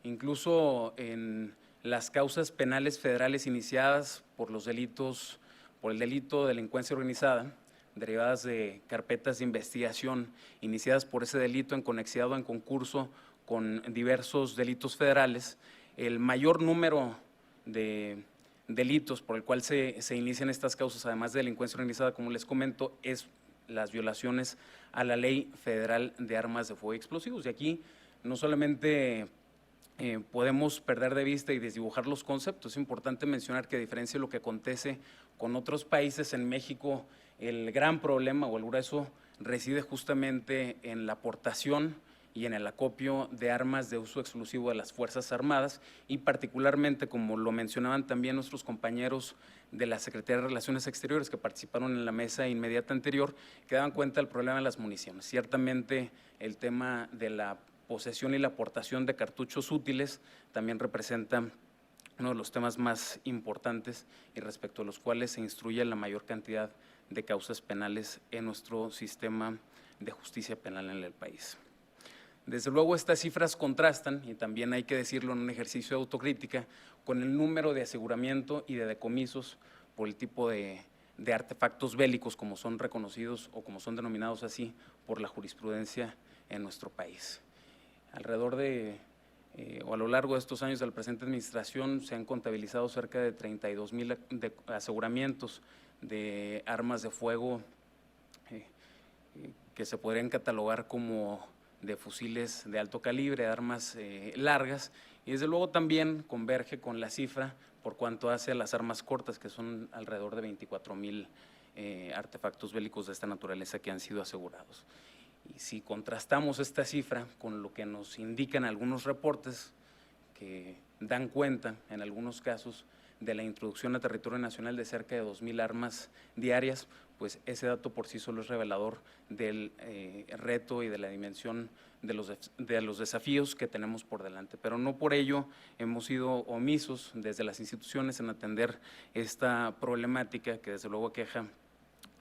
Incluso en las causas penales federales iniciadas por el delito de delincuencia organizada, derivadas de carpetas de investigación iniciadas por ese delito en conexidad o en concurso con diversos delitos federales, el mayor número de delitos por el cual se inician estas causas, además de delincuencia organizada, como les comento, es las violaciones a la Ley Federal de Armas de Fuego y Explosivos. Y aquí no solamente podemos perder de vista y desdibujar los conceptos, es importante mencionar que a diferencia de lo que acontece con otros países, en México el gran problema o el grueso reside justamente en la aportación y en el acopio de armas de uso exclusivo de las Fuerzas Armadas y particularmente, como lo mencionaban también nuestros compañeros de la Secretaría de Relaciones Exteriores que participaron en la mesa inmediata anterior, que daban cuenta del problema de las municiones. Ciertamente el tema de la posesión y la aportación de cartuchos útiles también representa uno de los temas más importantes y respecto a los cuales se instruye la mayor cantidad de causas penales en nuestro sistema de justicia penal en el país. Desde luego estas cifras contrastan, y también hay que decirlo en un ejercicio de autocrítica, con el número de aseguramiento y de decomisos por el tipo de artefactos bélicos como son reconocidos o como son denominados así por la jurisprudencia en nuestro país. Alrededor o a lo largo de estos años de la presente administración se han contabilizado cerca de 32,000 aseguramientos de armas de fuego que se podrían catalogar como de fusiles de alto calibre, de armas largas, y desde luego también converge con la cifra por cuanto hace a las armas cortas, que son alrededor de 24,000 artefactos bélicos de esta naturaleza que han sido asegurados. Y si contrastamos esta cifra con lo que nos indican algunos reportes que dan cuenta, en algunos casos, de la introducción a territorio nacional de cerca de 2,000 armas diarias, pues ese dato por sí solo es revelador del reto y de la dimensión de los desafíos que tenemos por delante. Pero no por ello hemos sido omisos desde las instituciones en atender esta problemática que desde luego aqueja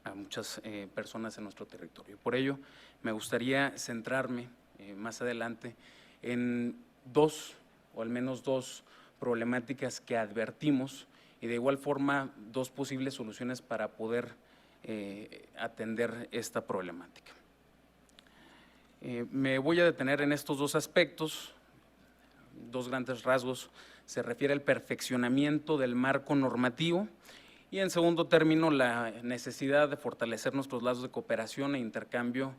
a muchas personas en nuestro territorio. Por ello, me gustaría centrarme más adelante en o al menos dos problemáticas que advertimos y de igual forma dos posibles soluciones para poder atender esta problemática. Me voy a detener en estos dos aspectos, dos grandes rasgos. Se refiere al perfeccionamiento del marco normativo y en segundo término la necesidad de fortalecer nuestros lazos de cooperación e intercambio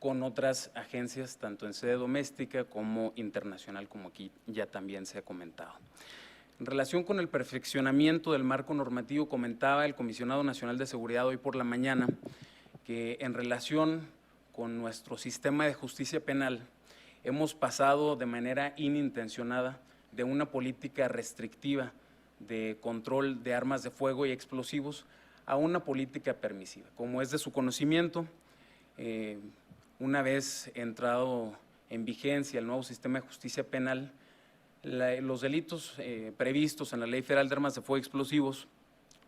con otras agencias, tanto en sede doméstica como internacional, como aquí ya también se ha comentado. En relación con el perfeccionamiento del marco normativo, comentaba el Comisionado Nacional de Seguridad hoy por la mañana que en relación con nuestro sistema de justicia penal hemos pasado de manera inintencionada de una política restrictiva de control de armas de fuego y explosivos a una política permisiva. Como es de su conocimiento, una vez entrado en vigencia el nuevo sistema de justicia penal, los delitos previstos en la Ley Federal de Armas de Fuego y Explosivos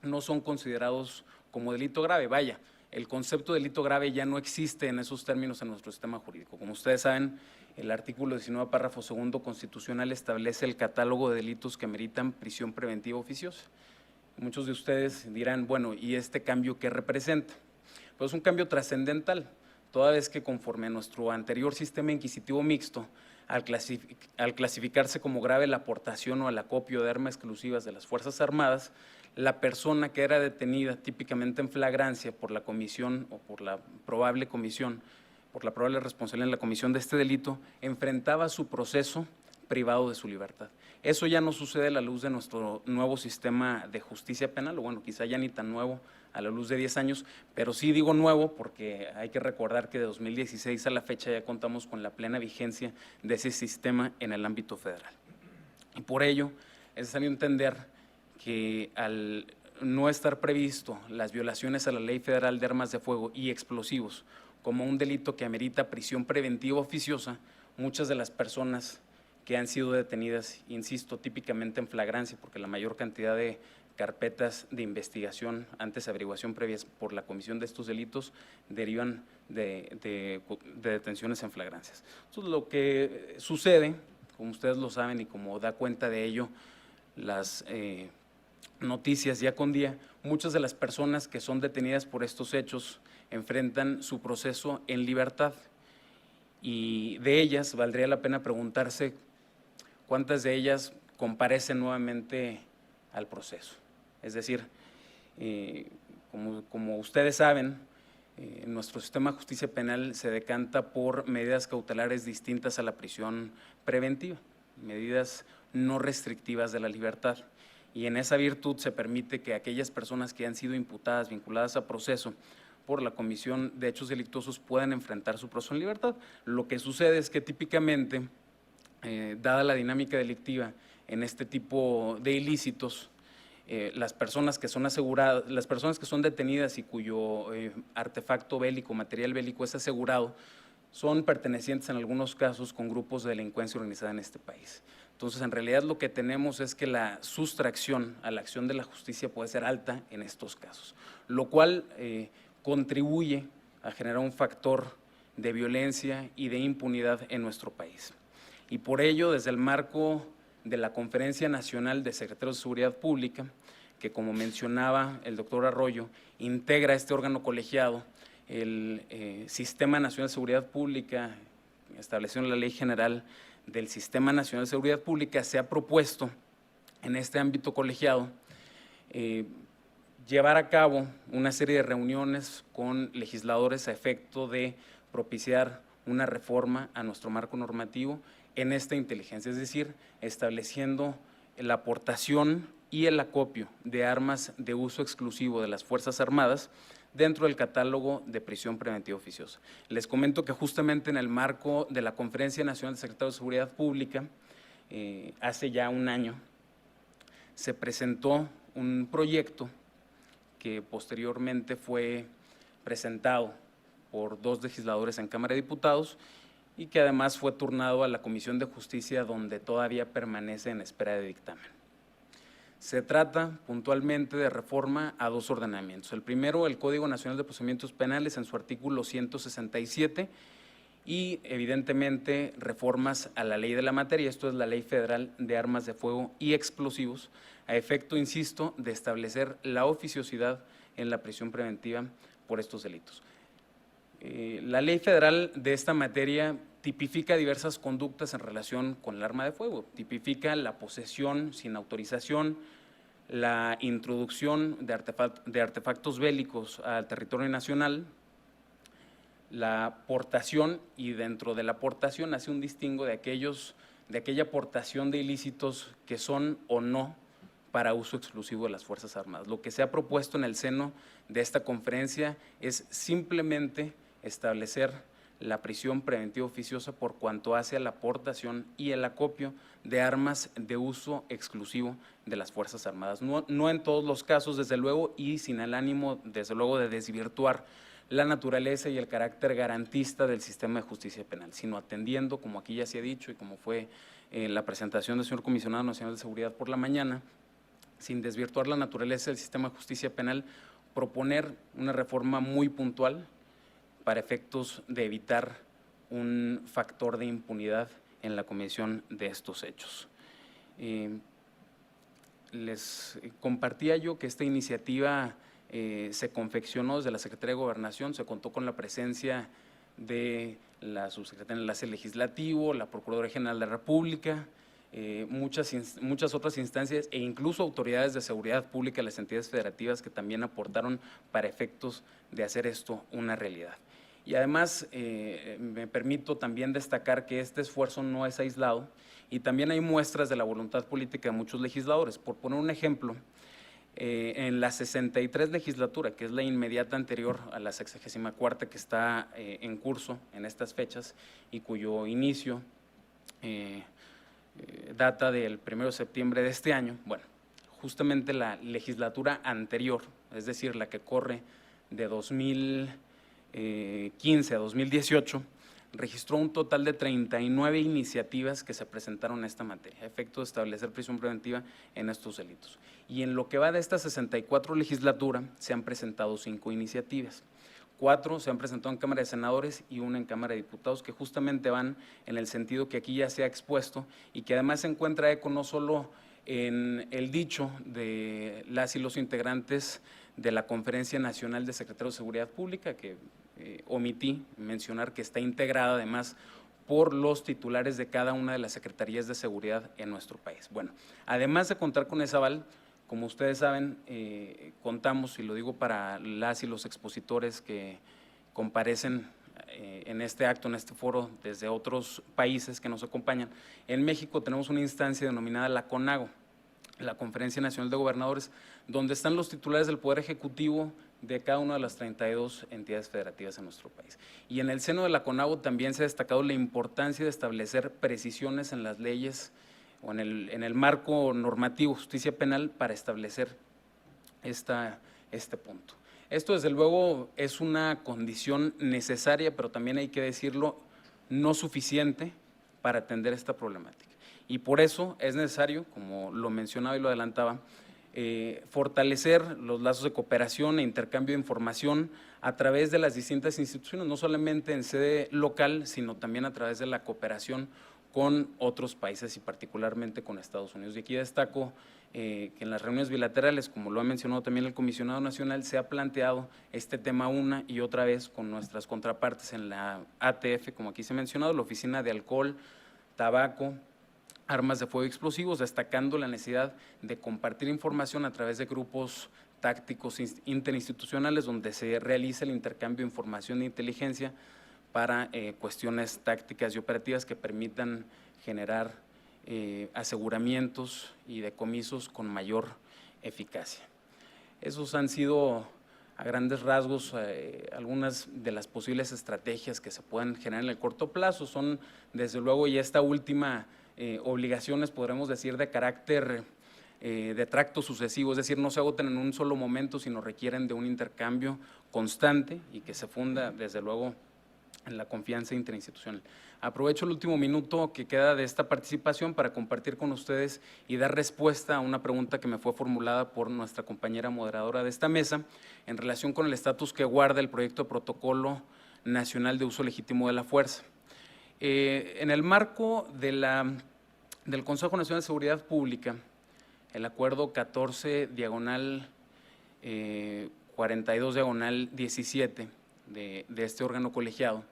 no son considerados como delito grave. Vaya, el concepto de delito grave ya no existe en esos términos en nuestro sistema jurídico. Como ustedes saben, el artículo 19, párrafo segundo constitucional establece el catálogo de delitos que meritan prisión preventiva oficiosa. Muchos de ustedes dirán, bueno, ¿y este cambio qué representa? Pues es un cambio trascendental, toda vez que conforme a nuestro anterior sistema inquisitivo mixto, al clasificarse como grave la aportación o el acopio de armas exclusivas de las Fuerzas Armadas, la persona que era detenida típicamente en flagrancia por la comisión o por la probable responsabilidad en la comisión de este delito, enfrentaba su proceso privado de su libertad. Eso ya no sucede a la luz de nuestro nuevo sistema de justicia penal, o bueno, quizá ya ni tan nuevo a la luz de 10 años, pero sí digo nuevo porque hay que recordar que de 2016 a la fecha ya contamos con la plena vigencia de ese sistema en el ámbito federal. Y por ello, es necesario entender que al no estar previsto las violaciones a la Ley Federal de Armas de Fuego y Explosivos como un delito que amerita prisión preventiva oficiosa, muchas de las personas que han sido detenidas, insisto, típicamente en flagrancia, porque la mayor cantidad de carpetas de investigación antes de averiguación previas por la comisión de estos delitos derivan de detenciones en flagrancias. Entonces, lo que sucede, como ustedes lo saben y como da cuenta de ello las noticias día con día, muchas de las personas que son detenidas por estos hechos enfrentan su proceso en libertad, y de ellas valdría la pena preguntarse cuántas de ellas comparecen nuevamente al proceso. Es decir, como ustedes saben, nuestro sistema de justicia penal se decanta por medidas cautelares distintas a la prisión preventiva, medidas no restrictivas de la libertad. Y en esa virtud se permite que aquellas personas que han sido imputadas, vinculadas a proceso por la comisión de hechos delictuosos puedan enfrentar su proceso en libertad. Lo que sucede es que típicamente, dada la dinámica delictiva en este tipo de ilícitos, las personas que son aseguradas, las personas que son detenidas y cuyo artefacto bélico, material bélico es asegurado, son pertenecientes en algunos casos con grupos de delincuencia organizada en este país. Entonces, en realidad lo que tenemos es que la sustracción a la acción de la justicia puede ser alta en estos casos, lo cual contribuye a generar un factor de violencia y de impunidad en nuestro país. Y por ello, desde el marco de la Conferencia Nacional de Secretarios de Seguridad Pública, que como mencionaba el doctor Arroyo, integra este órgano colegiado, el Sistema Nacional de Seguridad Pública, establecido en la Ley General del Sistema Nacional de Seguridad Pública, se ha propuesto en este ámbito colegiado llevar a cabo una serie de reuniones con legisladores a efecto de propiciar una reforma a nuestro marco normativo en esta inteligencia, es decir, estableciendo la aportación y el acopio de armas de uso exclusivo de las Fuerzas Armadas dentro del catálogo de prisión preventiva oficiosa. Les comento que justamente en el marco de la Conferencia Nacional de Secretarios de Seguridad Pública, hace ya un año, se presentó un proyecto que posteriormente fue presentado por 2 legisladores en Cámara de Diputados y que además fue turnado a la Comisión de Justicia, donde todavía permanece en espera de dictamen. Se trata puntualmente de reforma a 2 ordenamientos. El primero, el Código Nacional de Procedimientos Penales en su artículo 167 y evidentemente reformas a la ley de la materia, esto es la Ley Federal de Armas de Fuego y Explosivos, a efecto, insisto, de establecer la oficiosidad en la prisión preventiva por estos delitos. La ley federal de esta materia tipifica diversas conductas en relación con el arma de fuego, tipifica la posesión sin autorización, la introducción de artefactos bélicos al territorio nacional, la portación, y dentro de la portación hace un distingo de aquella portación de ilícitos que son o no para uso exclusivo de las Fuerzas Armadas. Lo que se ha propuesto en el seno de esta conferencia es simplemente establecer la prisión preventiva oficiosa por cuanto hace a la aportación y el acopio de armas de uso exclusivo de las Fuerzas Armadas. No en todos los casos, desde luego, y sin el ánimo, desde luego, de desvirtuar la naturaleza y el carácter garantista del sistema de justicia penal, sino atendiendo, como aquí ya se ha dicho y como fue la presentación del señor Comisionado Nacional de Seguridad por la mañana, sin desvirtuar la naturaleza del sistema de justicia penal, proponer una reforma muy puntual para efectos de evitar un factor de impunidad en la comisión de estos hechos. Les compartía yo que esta iniciativa se confeccionó desde la Secretaría de Gobernación, se contó con la presencia de la Subsecretaría de Enlace Legislativo, la Procuraduría General de la República, muchas otras instancias e incluso autoridades de seguridad pública, las entidades federativas que también aportaron para efectos de hacer esto una realidad. Y además me permito también destacar que este esfuerzo no es aislado y también hay muestras de la voluntad política de muchos legisladores. Por poner un ejemplo, en la 63 legislatura, que es la inmediata anterior a la 64ª que está en curso en estas fechas y cuyo inicio data del 1 de septiembre de este año. Bueno, justamente la legislatura anterior, es decir, la que corre de 2015 a 2018, registró un total de 39 iniciativas que se presentaron en esta materia, a efecto de establecer prisión preventiva en estos delitos. Y en lo que va de esta 64 legislatura, se han presentado 5 iniciativas. 4 se han presentado en Cámara de Senadores y 1 en Cámara de Diputados, que justamente van en el sentido que aquí ya se ha expuesto y que además se encuentra eco no solo en el dicho de las y los integrantes de la Conferencia Nacional de Secretarios de Seguridad Pública, que omití mencionar que está integrada además por los titulares de cada una de las secretarías de seguridad en nuestro país. Bueno, además de contar con ese aval, como ustedes saben, contamos, y lo digo para las y los expositores que comparecen en este acto, en este foro, desde otros países que nos acompañan, en México tenemos una instancia denominada la CONAGO, la Conferencia Nacional de Gobernadores, donde están los titulares del Poder Ejecutivo de cada una de las 32 entidades federativas en nuestro país. Y en el seno de la CONAGO también se ha destacado la importancia de establecer precisiones en las leyes o en el marco normativo, justicia penal, para establecer este punto. Esto, desde luego, es una condición necesaria, pero también hay que decirlo, no suficiente para atender esta problemática. Y por eso es necesario, como lo mencionaba y lo adelantaba, fortalecer los lazos de cooperación e intercambio de información a través de las distintas instituciones, no solamente en sede local, sino también a través de la cooperación con otros países y particularmente con Estados Unidos. Y aquí destaco que en las reuniones bilaterales, como lo ha mencionado también el Comisionado Nacional, se ha planteado este tema una y otra vez con nuestras contrapartes en la ATF, como aquí se ha mencionado, la Oficina de Alcohol, Tabaco, Armas de Fuego y Explosivos, destacando la necesidad de compartir información a través de grupos tácticos interinstitucionales donde se realiza el intercambio de información e inteligencia para cuestiones tácticas y operativas que permitan generar aseguramientos y decomisos con mayor eficacia. Esos han sido, a grandes rasgos, algunas de las posibles estrategias que se pueden generar en el corto plazo. Son, desde luego, y esta última obligaciones, podremos decir, de carácter de tracto sucesivo, es decir, no se agotan en un solo momento, sino requieren de un intercambio constante y que se funda, desde luego, en la confianza interinstitucional. Aprovecho el último minuto que queda de esta participación para compartir con ustedes y dar respuesta a una pregunta que me fue formulada por nuestra compañera moderadora de esta mesa en relación con el estatus que guarda el proyecto de protocolo nacional de uso legítimo de la fuerza. En el marco del Consejo Nacional de Seguridad Pública, el acuerdo 14/42/17 de este órgano colegiado,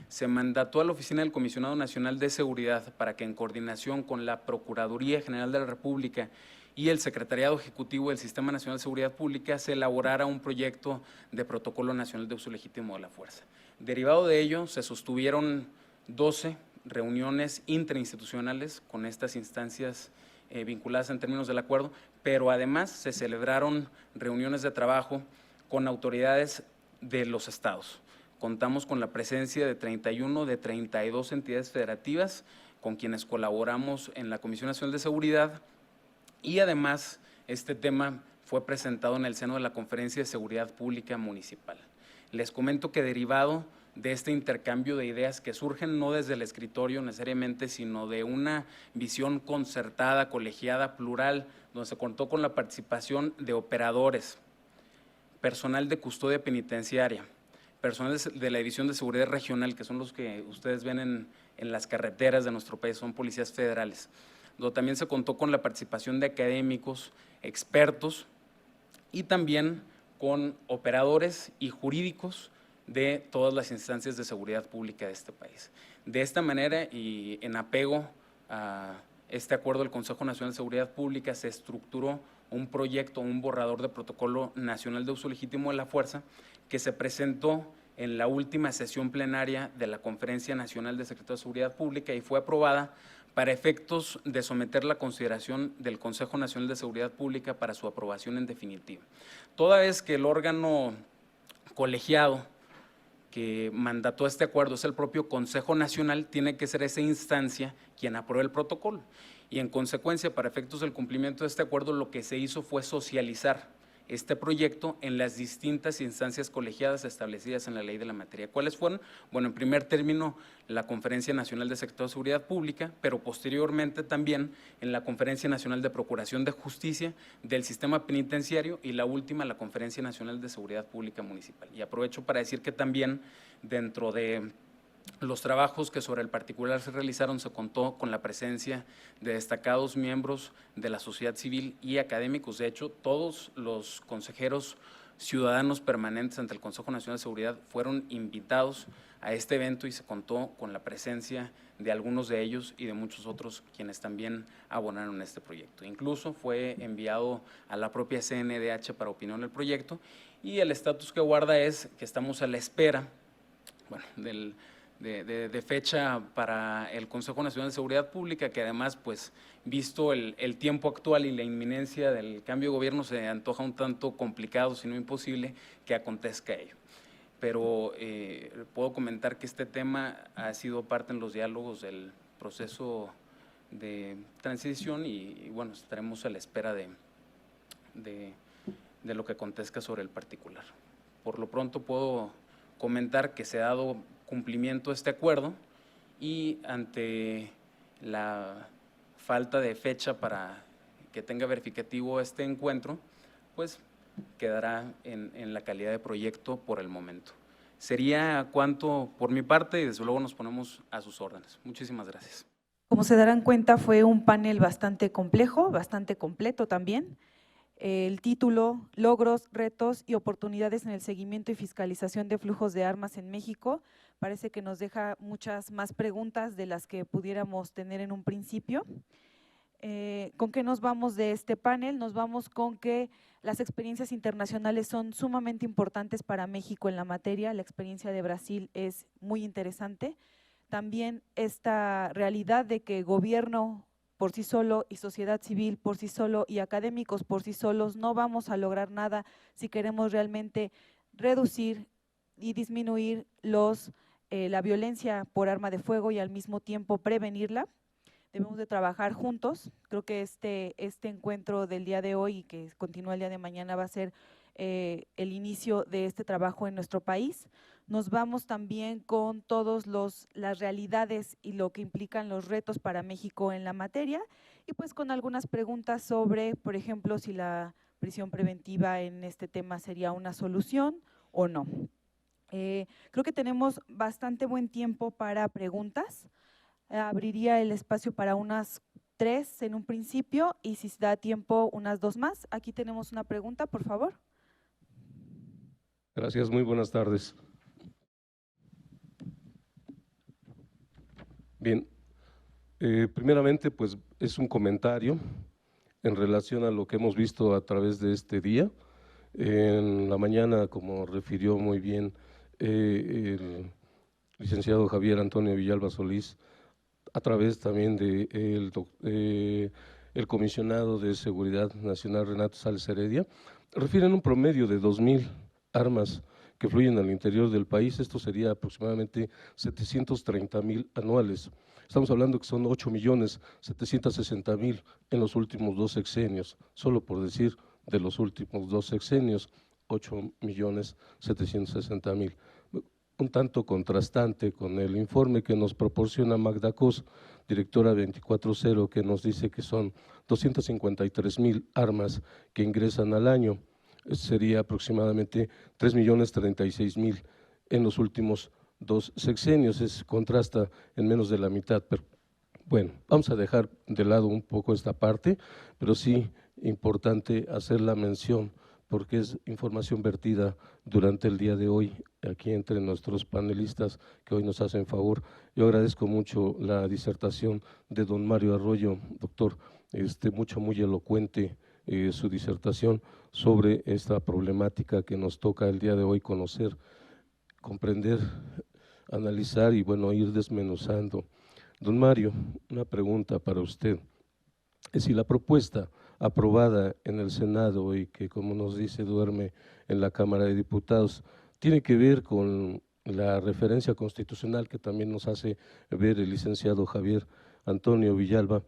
se mandató a la Oficina del Comisionado Nacional de Seguridad para que, en coordinación con la Procuraduría General de la República y el Secretariado Ejecutivo del Sistema Nacional de Seguridad Pública, se elaborara un proyecto de protocolo nacional de uso legítimo de la fuerza. Derivado de ello, se sostuvieron 12 reuniones interinstitucionales con estas instancias vinculadas en términos del acuerdo, pero además se celebraron reuniones de trabajo con autoridades de los estados. Contamos con la presencia de 31 de 32 entidades federativas con quienes colaboramos en la Comisión Nacional de Seguridad, y además este tema fue presentado en el seno de la Conferencia de Seguridad Pública Municipal. Les comento que, derivado de este intercambio de ideas que surgen no desde el escritorio necesariamente, sino de una visión concertada, colegiada, plural, donde se contó con la participación de operadores, personal de custodia penitenciaria, personal de la División de Seguridad Regional, que son los que ustedes ven en las carreteras de nuestro país, son policías federales, donde también se contó con la participación de académicos, expertos y también con operadores y jurídicos de todas las instancias de seguridad pública de este país. De esta manera, y en apego a este acuerdo del Consejo Nacional de Seguridad Pública, se estructuró un proyecto, un borrador de protocolo nacional de uso legítimo de la fuerza, que se presentó en la última sesión plenaria de la Conferencia Nacional de Secretarios de Seguridad Pública y fue aprobada para efectos de someterla a consideración del Consejo Nacional de Seguridad Pública para su aprobación en definitiva. Toda vez que el órgano colegiado que mandató este acuerdo es el propio Consejo Nacional, tiene que ser esa instancia quien apruebe el protocolo. Y en consecuencia, para efectos del cumplimiento de este acuerdo, lo que se hizo fue socializar este proyecto en las distintas instancias colegiadas establecidas en la ley de la materia. ¿Cuáles fueron? Bueno, en primer término, la Conferencia Nacional de Sector de Seguridad Pública, pero posteriormente también en la Conferencia Nacional de Procuración de Justicia del Sistema Penitenciario y la última, la Conferencia Nacional de Seguridad Pública Municipal. Y aprovecho para decir que también dentro de los trabajos que sobre el particular se realizaron se contó con la presencia de destacados miembros de la sociedad civil y académicos. De hecho, todos los consejeros ciudadanos permanentes ante el Consejo Nacional de Seguridad fueron invitados a este evento y se contó con la presencia de algunos de ellos y de muchos otros quienes también abonaron este proyecto. Incluso fue enviado a la propia CNDH para opinión el proyecto y el estatus que guarda es que estamos a la espera, bueno, de fecha para el Consejo Nacional de Seguridad Pública, que además, pues, visto el tiempo actual y la inminencia del cambio de gobierno, se antoja un tanto complicado, si no imposible, que acontezca ello. Pero puedo comentar que este tema ha sido parte en los diálogos del proceso de transición y bueno, estaremos a la espera de lo que acontezca sobre el particular. Por lo pronto puedo comentar que se ha dado cumplimiento a este acuerdo y ante la falta de fecha para que tenga verificativo este encuentro, pues quedará en la calidad de proyecto por el momento. Sería cuanto por mi parte y desde luego nos ponemos a sus órdenes. Muchísimas gracias. Como se darán cuenta, fue un panel bastante complejo, bastante completo también. El título, Logros, retos y oportunidades en el seguimiento y fiscalización de flujos de armas en México, parece que nos deja muchas más preguntas de las que pudiéramos tener en un principio. ¿Con qué nos vamos de este panel? Nos vamos con que las experiencias internacionales son sumamente importantes para México en la materia. La experiencia de Brasil es muy interesante. También esta realidad de que gobierno por sí solo y sociedad civil por sí solo y académicos por sí solos no vamos a lograr nada si queremos realmente reducir y disminuir la violencia por arma de fuego y al mismo tiempo prevenirla. Debemos de trabajar juntos. Creo que este encuentro del día de hoy y que continúa el día de mañana va a ser el inicio de este trabajo en nuestro país. Nos vamos también con todas las realidades y lo que implican los retos para México en la materia y pues con algunas preguntas sobre, por ejemplo, si la prisión preventiva en este tema sería una solución o no. Creo que tenemos bastante buen tiempo para preguntas. Abriría el espacio para unas 3 en un principio y si se da tiempo unas 2 más. Aquí tenemos una pregunta, por favor. Gracias, muy buenas tardes. Bien, primeramente pues es un comentario en relación a lo que hemos visto a través de este día. En la mañana, como refirió muy bien el licenciado Javier Antonio Villalba Solís, a través también de el comisionado de Seguridad Nacional Renato Sales Heredia, refieren un promedio de 2,000 armas que fluyen al interior del país. Esto sería aproximadamente 730,000 anuales. Estamos hablando que son 8,760,000 en los últimos 2 sexenios, solo por decir de los últimos 2 sexenios, 8,760,000. Un tanto contrastante con el informe que nos proporciona Magda Cos, directora 24/0, que nos dice que son 253,000 armas que ingresan al año. Sería aproximadamente 3,036,000 en los últimos 2 sexenios, contrasta en menos de la mitad, pero bueno, vamos a dejar de lado un poco esta parte, pero sí importante hacer la mención porque es información vertida durante el día de hoy aquí entre nuestros panelistas que hoy nos hacen favor. Yo agradezco mucho la disertación de don Mario Arroyo, doctor, muy elocuente su disertación sobre esta problemática que nos toca el día de hoy conocer, comprender, analizar y bueno, ir desmenuzando. Don Mario, una pregunta para usted. Si la propuesta aprobada en el Senado y que, como nos dice, duerme en la Cámara de Diputados, tiene que ver con la referencia constitucional que también nos hace ver el licenciado Javier Antonio Villalba,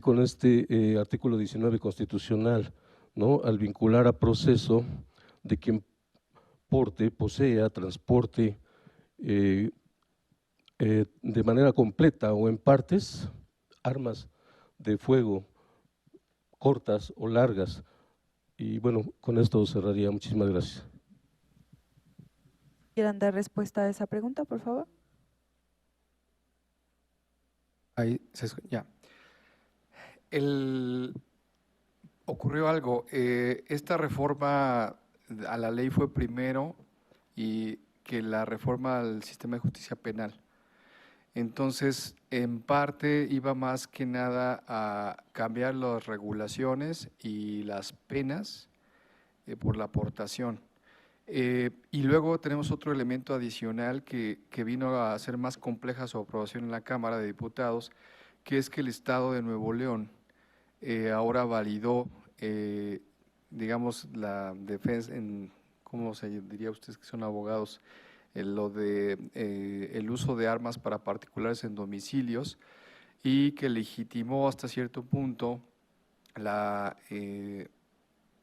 con este artículo 19 constitucional, ¿no? Al vincular a proceso de quien porte, posea, transporte de manera completa o en partes armas de fuego cortas o largas. Y bueno, con esto cerraría. Muchísimas gracias. ¿Quieran dar respuesta a esa pregunta, por favor? Ahí ya. Ocurrió algo. Esta reforma a la ley fue primero y que la reforma al sistema de justicia penal. Entonces, en parte iba más que nada a cambiar las regulaciones y las penas por la aportación. Y luego tenemos otro elemento adicional que vino a hacer más compleja su aprobación en la Cámara de Diputados, que es que el Estado de Nuevo León ahora validó, digamos, la defensa, ¿cómo se diría ustedes que son abogados? Lo de el uso de armas para particulares en domicilios, y que legitimó hasta cierto punto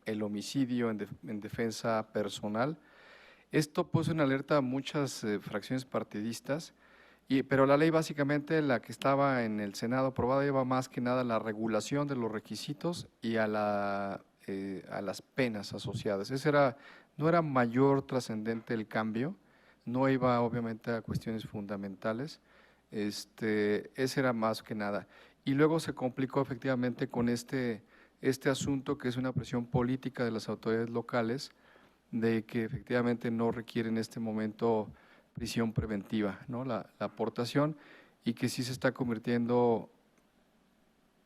el homicidio en defensa personal. Esto puso en alerta a muchas fracciones partidistas, pero la ley básicamente, la que estaba en el Senado aprobada, lleva más que nada la regulación de los requisitos y a las penas asociadas. No era mayor trascendente el cambio, no iba obviamente a cuestiones fundamentales, ese era más que nada. Y luego se complicó efectivamente con este asunto, que es una presión política de las autoridades locales, de que efectivamente no requiere en este momento prisión preventiva, ¿no? La aportación, y que sí se está convirtiendo,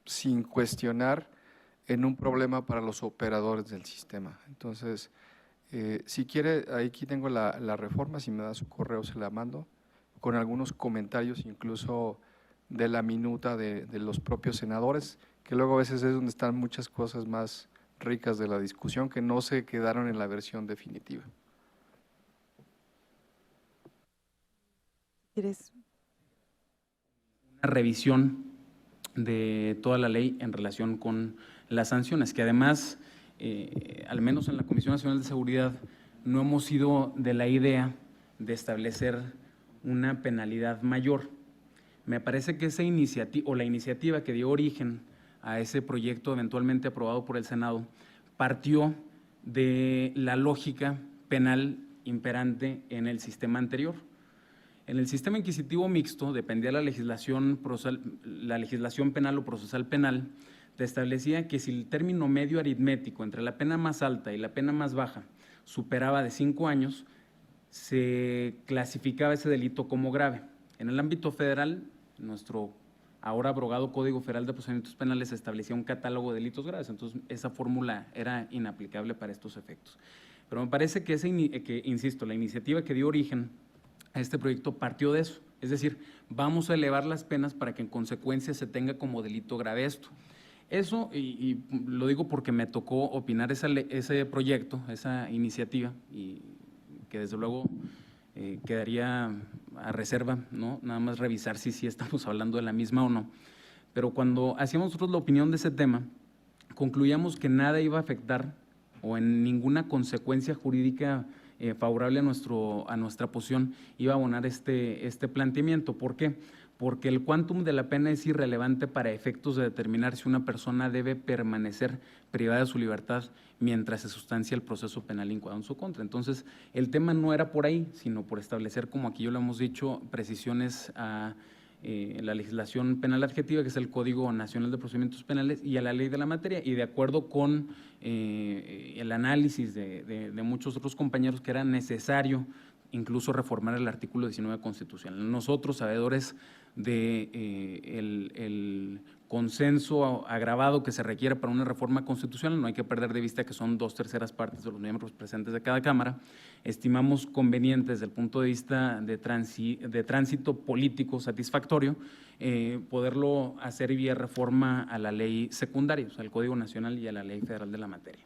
sin cuestionar, en un problema para los operadores del sistema. Entonces, si quiere, aquí tengo la reforma, si me da su correo se la mando, con algunos comentarios incluso de la minuta de los propios senadores, que luego a veces es donde están muchas cosas más ricas de la discusión que no se quedaron en la versión definitiva. ¿Quieres? Una revisión de toda la ley en relación con las sanciones, que además, al menos en la Comisión Nacional de Seguridad, no hemos sido de la idea de establecer una penalidad mayor. Me parece que esa iniciativa, o la iniciativa que dio origen a ese proyecto eventualmente aprobado por el Senado, partió de la lógica penal imperante en el sistema anterior. En el sistema inquisitivo mixto dependía la legislación penal o procesal penal, te establecía que si el término medio aritmético entre la pena más alta y la pena más baja superaba de 5 años, se clasificaba ese delito como grave. En el ámbito federal, nuestro ahora abrogado Código Federal de Procedimientos Penales establecía un catálogo de delitos graves, entonces esa fórmula era inaplicable para estos efectos. Pero me parece que, insisto, la iniciativa que dio origen a este proyecto partió de eso, es decir, vamos a elevar las penas para que en consecuencia se tenga como delito grave esto. Eso, y lo digo porque me tocó opinar ese proyecto, esa iniciativa, y que desde luego quedaría a reserva, ¿no? Nada más revisar si estamos hablando de la misma o no. Pero cuando hacíamos nosotros la opinión de ese tema, concluíamos que nada iba a afectar o en ninguna consecuencia jurídica favorable a nuestra posición iba a abonar este planteamiento. ¿Por qué? Porque el quantum de la pena es irrelevante para efectos de determinar si una persona debe permanecer privada de su libertad mientras se sustancia el proceso penal incoado en su contra. Entonces, el tema no era por ahí, sino por establecer, como aquí yo lo hemos dicho, precisiones a la legislación penal adjetiva, que es el Código Nacional de Procedimientos Penales, y a la ley de la materia, y de acuerdo con el análisis de muchos otros compañeros, que era necesario incluso reformar el artículo 19 constitucional. Nosotros, sabedores el consenso agravado que se requiere para una reforma constitucional, no hay que perder de vista que son 2/3 partes de los miembros presentes de cada Cámara, estimamos conveniente desde el punto de vista de tránsito político satisfactorio poderlo hacer vía reforma a la ley secundaria, o sea, al Código Nacional y a la Ley Federal de la Materia.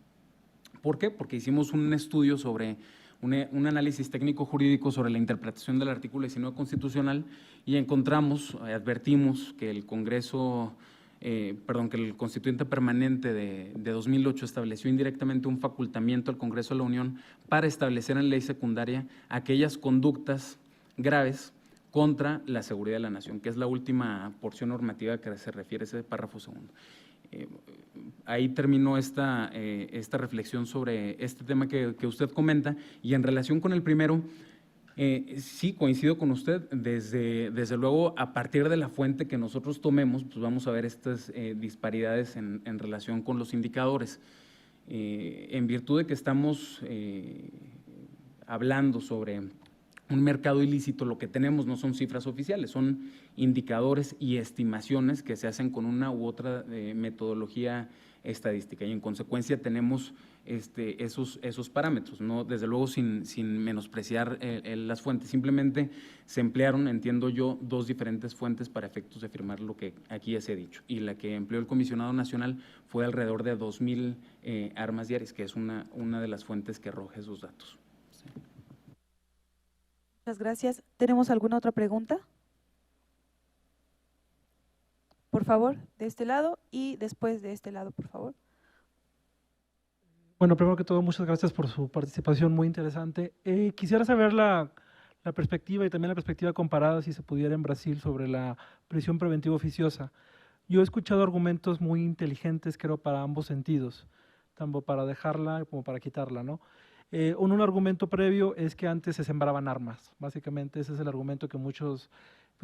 ¿Por qué? Porque hicimos un estudio sobre un análisis técnico-jurídico sobre la interpretación del artículo 19 constitucional y encontramos, advertimos que el Congreso, que el Constituyente Permanente de 2008 estableció indirectamente un facultamiento al Congreso de la Unión para establecer en ley secundaria aquellas conductas graves contra la seguridad de la nación, que es la última porción normativa que se refiere a ese párrafo segundo. Ahí terminó esta reflexión sobre este tema que usted comenta, y en relación con el primero, sí, coincido con usted, desde luego a partir de la fuente que nosotros tomemos, pues vamos a ver estas disparidades en relación con los indicadores. En virtud de que estamos hablando sobre un mercado ilícito, lo que tenemos no son cifras oficiales, son indicadores y estimaciones que se hacen con una u otra metodología estadística, y en consecuencia tenemos esos parámetros, ¿no? Desde luego sin menospreciar las fuentes, simplemente se emplearon, entiendo yo, dos diferentes fuentes para efectos de afirmar lo que aquí ya se ha dicho, y la que empleó el Comisionado Nacional fue alrededor de 2,000 armas diarias, que es una de las fuentes que arroja esos datos. Sí. Muchas gracias. ¿Tenemos alguna otra pregunta? Por favor, de este lado y después de este lado, por favor. Bueno, primero que todo, muchas gracias por su participación, muy interesante. Quisiera saber la perspectiva y también la perspectiva comparada, si se pudiera, en Brasil sobre la prisión preventiva oficiosa. Yo he escuchado argumentos muy inteligentes, creo, para ambos sentidos, tanto para dejarla como para quitarla, ¿no? Un argumento previo es que antes se sembraban armas. Básicamente ese es el argumento que muchos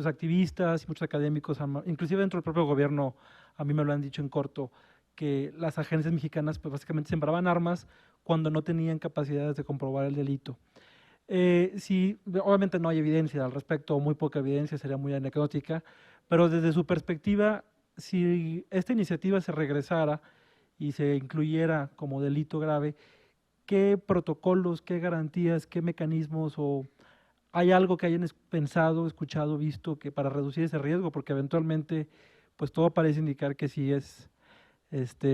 activistas y muchos académicos, inclusive dentro del propio gobierno, a mí me lo han dicho en corto, que las agencias mexicanas pues básicamente sembraban armas cuando no tenían capacidades de comprobar el delito. Sí, obviamente no hay evidencia al respecto, o muy poca evidencia, sería muy anecdótica, pero desde su perspectiva, si esta iniciativa se regresara y se incluyera como delito grave, ¿qué protocolos, qué garantías, qué mecanismos, o hay algo que hayan pensado, escuchado, visto que para reducir ese riesgo? Porque eventualmente pues todo parece indicar que sí es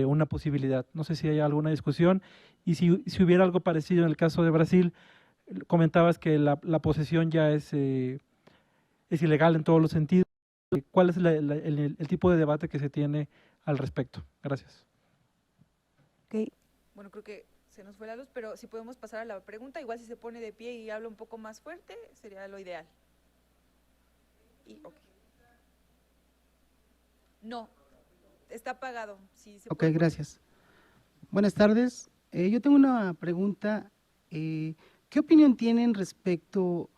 una posibilidad. No sé si hay alguna discusión, y si hubiera algo parecido en el caso de Brasil. Comentabas que la posesión ya es ilegal en todos los sentidos. ¿Cuál es el tipo de debate que se tiene al respecto? Gracias. Ok, bueno, creo que se nos fue la luz, pero si podemos pasar a la pregunta, igual si se pone de pie y habla un poco más fuerte, sería lo ideal. Okay. No, está apagado. Sí, ok, gracias. Buenas tardes. Yo tengo una pregunta. ¿Qué opinión tienen respecto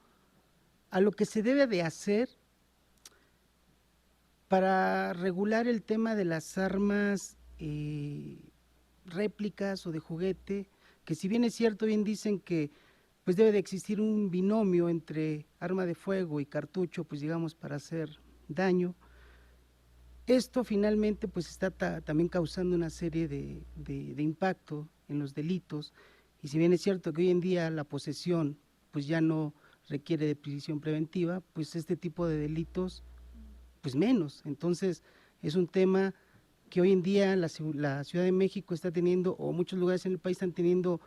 a lo que se debe de hacer para regular el tema de las armas réplicas o de juguete? Que si bien es cierto, bien dicen que pues debe de existir un binomio entre arma de fuego y cartucho, pues digamos, para hacer daño. Esto finalmente pues está también causando una serie de impacto en los delitos, y si bien es cierto que hoy en día la posesión pues ya no requiere de prisión preventiva, pues este tipo de delitos pues menos. Entonces es un tema que hoy en día la Ciudad de México está teniendo, o muchos lugares en el país están teniendo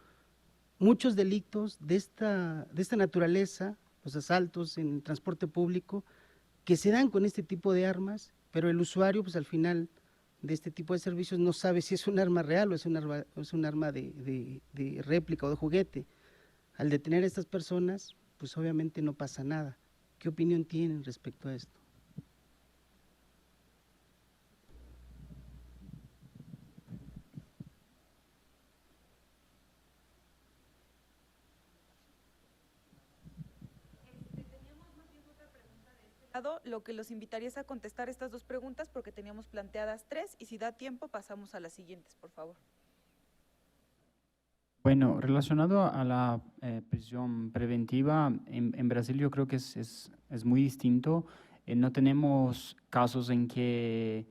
muchos delitos de esta naturaleza, los asaltos en el transporte público, que se dan con este tipo de armas, pero el usuario pues al final de este tipo de servicios no sabe si es un arma real o es un arma de réplica o de juguete. Al detener a estas personas, pues obviamente no pasa nada. ¿Qué opinión tienen respecto a esto? Lo que los invitaría es a contestar estas dos preguntas, porque teníamos planteadas tres, y si da tiempo pasamos a las siguientes, por favor. Bueno, relacionado a la prisión preventiva, en Brasil yo creo que es muy distinto. No tenemos casos en que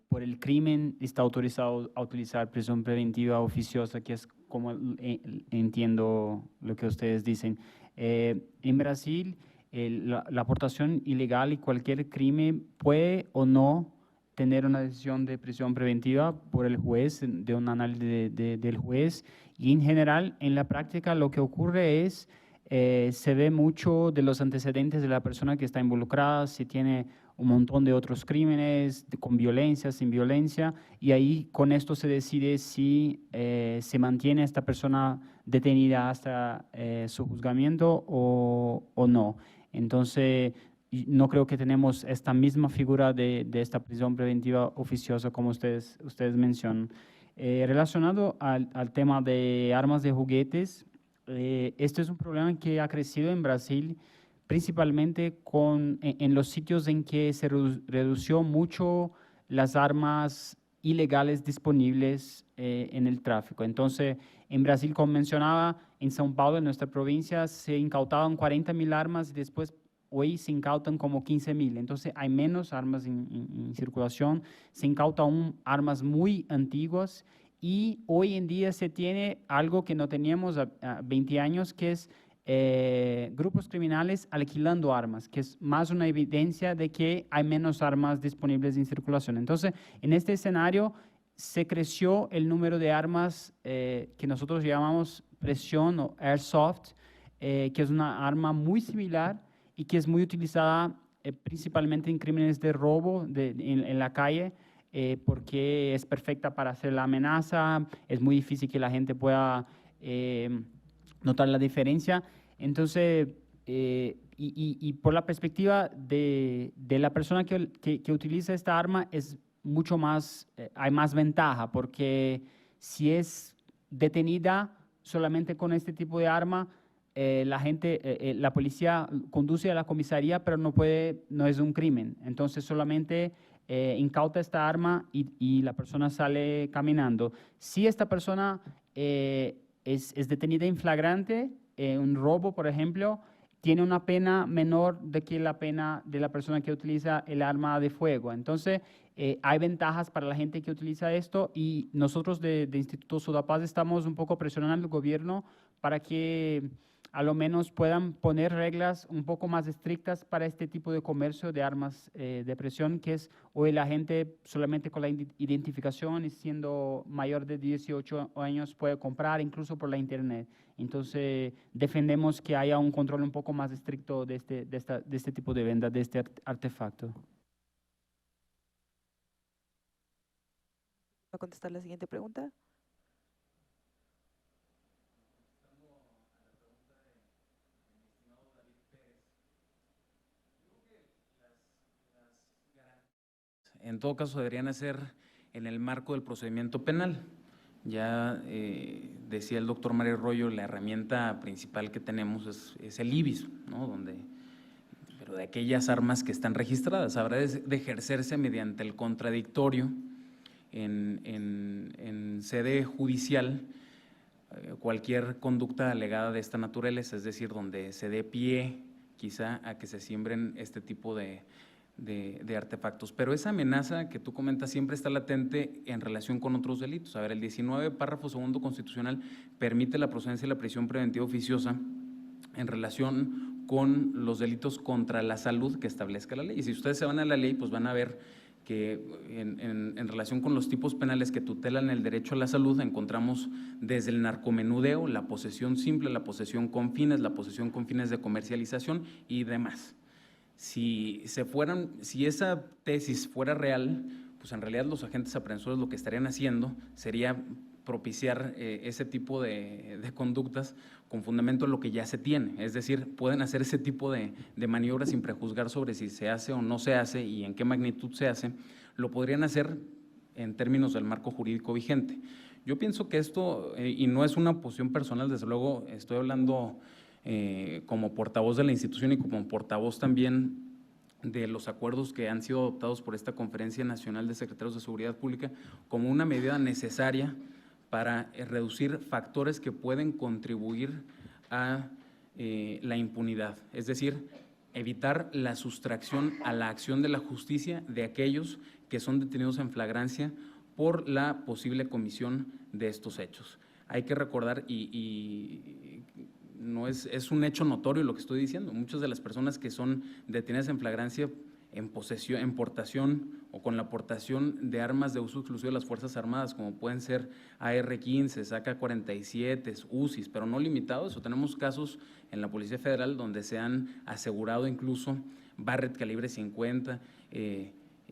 por el crimen está autorizado a utilizar prisión preventiva oficiosa, que es como entiendo lo que ustedes dicen. En Brasil, la aportación ilegal y cualquier crimen puede o no tener una decisión de prisión preventiva por el juez, de un análisis del juez. Y en general, en la práctica, lo que ocurre es, se ve mucho de los antecedentes de la persona que está involucrada, si tiene un montón de otros crímenes, con violencia, sin violencia, y ahí con esto se decide si se mantiene esta persona detenida hasta su juzgamiento o no. Entonces, no creo que tenemos esta misma figura de esta prisión preventiva oficiosa como ustedes mencionan. Relacionado al tema de armas de juguetes, este es un problema que ha crecido en Brasil, principalmente en los sitios en que se redució mucho las armas ilegales disponibles en el tráfico. Entonces, en Brasil, como mencionaba, en São Paulo, en nuestra provincia, se incautaban 40.000 armas y después hoy se incautan como 15.000. Entonces, hay menos armas en circulación, se incautan armas muy antiguas y hoy en día se tiene algo que no teníamos a 20 años, que es grupos criminales alquilando armas, que es más una evidencia de que hay menos armas disponibles en circulación. Entonces, en este escenario se creció el número de armas que nosotros llamamos presión o airsoft, que es una arma muy similar y que es muy utilizada principalmente en crímenes de robo en la calle, porque es perfecta para hacer la amenaza, es muy difícil que la gente pueda notar la diferencia. Entonces, y por la perspectiva de la persona que utiliza esta arma, es mucho más, hay más ventaja, porque si es detenida solamente con este tipo de arma, la policía conduce a la comisaría, pero no es un crimen. Entonces solamente incauta esta arma y la persona sale caminando. Si esta persona es detenida en flagrante, un robo, por ejemplo, tiene una pena menor de que la pena de la persona que utiliza el arma de fuego. Entonces, hay ventajas para la gente que utiliza esto y nosotros de Instituto Sodapaz estamos un poco presionando al gobierno para que a lo menos puedan poner reglas un poco más estrictas para este tipo de comercio de armas de presión, que es hoy la gente solamente con la identificación y siendo mayor de 18 años puede comprar incluso por la internet. Entonces, defendemos que haya un control un poco más estricto de este tipo de venta, de este artefacto. ¿Va a contestar la siguiente pregunta? En todo caso, deberían ser en el marco del procedimiento penal. Ya decía el doctor Mario Arroyo, la herramienta principal que tenemos es el IBIS, ¿no? Pero de aquellas armas que están registradas, habrá de ejercerse mediante el contradictorio en sede judicial cualquier conducta alegada de esta naturaleza, es decir, donde se dé pie quizá a que se siembren este tipo de artefactos. Pero esa amenaza que tú comentas siempre está latente en relación con otros delitos. A ver, el 19 párrafo segundo constitucional permite la procedencia y la prisión preventiva oficiosa en relación con los delitos contra la salud que establezca la ley. Y si ustedes se van a la ley, pues van a ver que en relación con los tipos penales que tutelan el derecho a la salud, encontramos desde el narcomenudeo, la posesión simple, la posesión con fines de comercialización y demás. Si esa tesis fuera real, pues en realidad los agentes aprensores lo que estarían haciendo sería propiciar ese tipo de conductas con fundamento en lo que ya se tiene. Es decir, pueden hacer ese tipo de maniobras sin prejuzgar sobre si se hace o no se hace y en qué magnitud se hace. Lo podrían hacer en términos del marco jurídico vigente. Yo pienso que esto, y no es una posición personal, desde luego estoy hablando como portavoz de la institución y como portavoz también de los acuerdos que han sido adoptados por esta Conferencia Nacional de Secretarios de Seguridad Pública como una medida necesaria para reducir factores que pueden contribuir a la impunidad, es decir, evitar la sustracción a la acción de la justicia de aquellos que son detenidos en flagrancia por la posible comisión de estos hechos. Hay que recordar, y no es un hecho notorio lo que estoy diciendo, muchas de las personas que son detenidas en flagrancia, en posesión, en portación o con la aportación de armas de uso exclusivo de las Fuerzas Armadas, como pueden ser AR-15, AK-47, UCIs, pero no limitados. O tenemos casos en la Policía Federal donde se han asegurado incluso Barrett calibre 50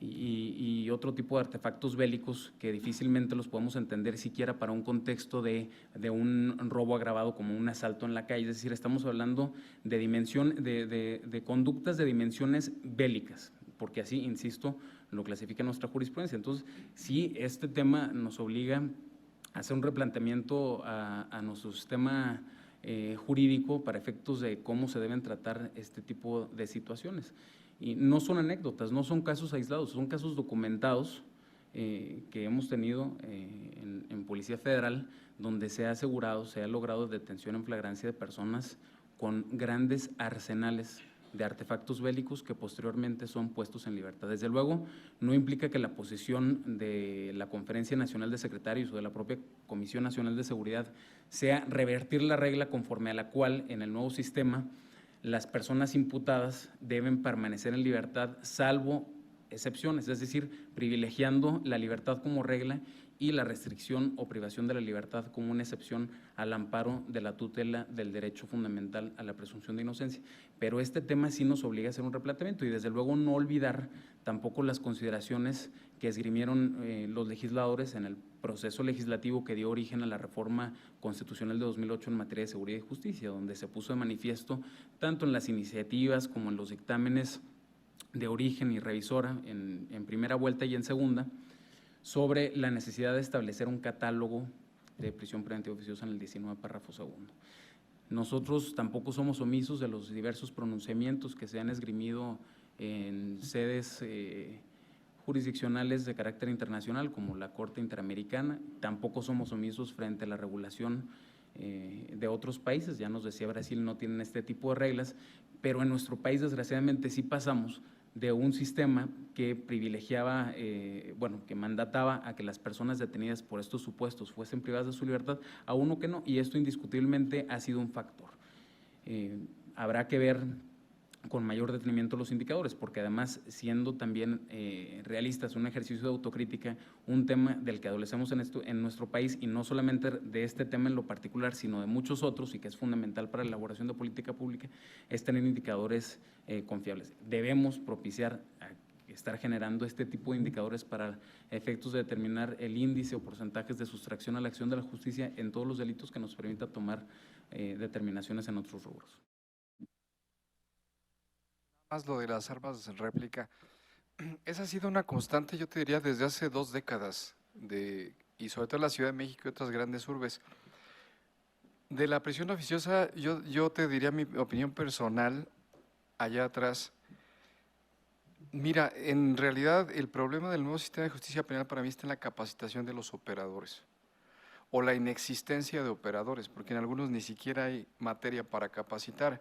y otro tipo de artefactos bélicos que difícilmente los podemos entender siquiera para un contexto de un robo agravado como un asalto en la calle. Es decir, estamos hablando de conductas de dimensiones bélicas, porque así, insisto, lo clasifica nuestra jurisprudencia. Entonces, sí, este tema nos obliga a hacer un replanteamiento a nuestro sistema jurídico para efectos de cómo se deben tratar este tipo de situaciones. Y no son anécdotas, no son casos aislados, son casos documentados que hemos tenido en Policía Federal, donde se ha asegurado, se ha logrado detención en flagrancia de personas con grandes arsenales de artefactos bélicos que posteriormente son puestos en libertad. Desde luego, no implica que la posición de la Conferencia Nacional de Secretarios o de la propia Comisión Nacional de Seguridad sea revertir la regla conforme a la cual en el nuevo sistema las personas imputadas deben permanecer en libertad salvo excepciones, es decir, privilegiando la libertad como regla y la restricción o privación de la libertad como una excepción al amparo de la tutela del derecho fundamental a la presunción de inocencia. Pero este tema sí nos obliga a hacer un replanteamiento y desde luego no olvidar tampoco las consideraciones que esgrimieron los legisladores en el proceso legislativo que dio origen a la reforma constitucional de 2008 en materia de seguridad y justicia, donde se puso de manifiesto tanto en las iniciativas como en los dictámenes de origen y revisora en primera vuelta y en segunda, sobre la necesidad de establecer un catálogo de prisión preventiva oficiosa en el 19 párrafo segundo. Nosotros tampoco somos omisos de los diversos pronunciamientos que se han esgrimido en sedes jurisdiccionales de carácter internacional como la Corte Interamericana, tampoco somos omisos frente a la regulación de otros países. Ya nos decía Brasil, no tienen este tipo de reglas, pero en nuestro país desgraciadamente sí pasamos de un sistema que privilegiaba, que mandataba a que las personas detenidas por estos supuestos fuesen privadas de su libertad, a uno que no, y esto indiscutiblemente ha sido un factor. Habrá que ver con mayor detenimiento los indicadores, porque además, siendo también realistas, un ejercicio de autocrítica, un tema del que adolecemos en nuestro país, y no solamente de este tema en lo particular, sino de muchos otros, y que es fundamental para la elaboración de política pública, es tener indicadores confiables. Debemos propiciar estar generando este tipo de indicadores para efectos de determinar el índice o porcentajes de sustracción a la acción de la justicia en todos los delitos que nos permita tomar determinaciones en otros rubros. Más lo de las armas de réplica, esa ha sido una constante, yo te diría, desde hace 2 décadas, y sobre todo en la Ciudad de México y otras grandes urbes. De la prisión oficiosa, yo te diría mi opinión personal, allá atrás. Mira, en realidad el problema del nuevo sistema de justicia penal para mí está en la capacitación de los operadores, o la inexistencia de operadores, porque en algunos ni siquiera hay materia para capacitar.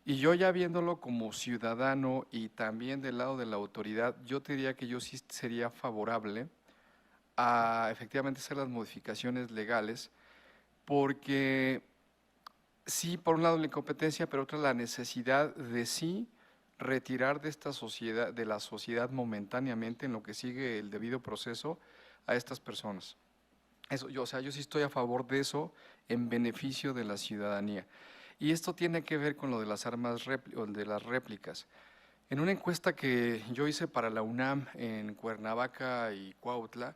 Y yo ya viéndolo como ciudadano y también del lado de la autoridad, yo te diría que yo sí sería favorable a efectivamente hacer las modificaciones legales, porque sí, por un lado la incompetencia, pero otra la necesidad de sí retirar de esta sociedad, de la sociedad momentáneamente en lo que sigue el debido proceso a estas personas. Eso, yo sí estoy a favor de eso en beneficio de la ciudadanía. Y esto tiene que ver con lo de las armas de las réplicas. En una encuesta que yo hice para la UNAM en Cuernavaca y Cuautla,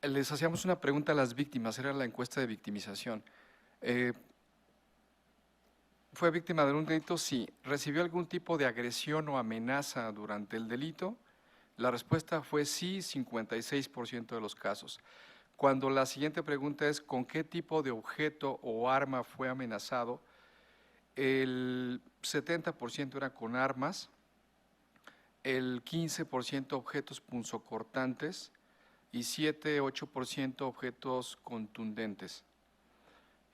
les hacíamos una pregunta a las víctimas, era la encuesta de victimización. ¿Fue víctima de un delito? Sí. ¿Recibió algún tipo de agresión o amenaza durante el delito? La respuesta fue sí, 56% de los casos. Cuando la siguiente pregunta es ¿con qué tipo de objeto o arma fue amenazado? El 70% era con armas, el 15% objetos punzocortantes y 7-8% objetos contundentes.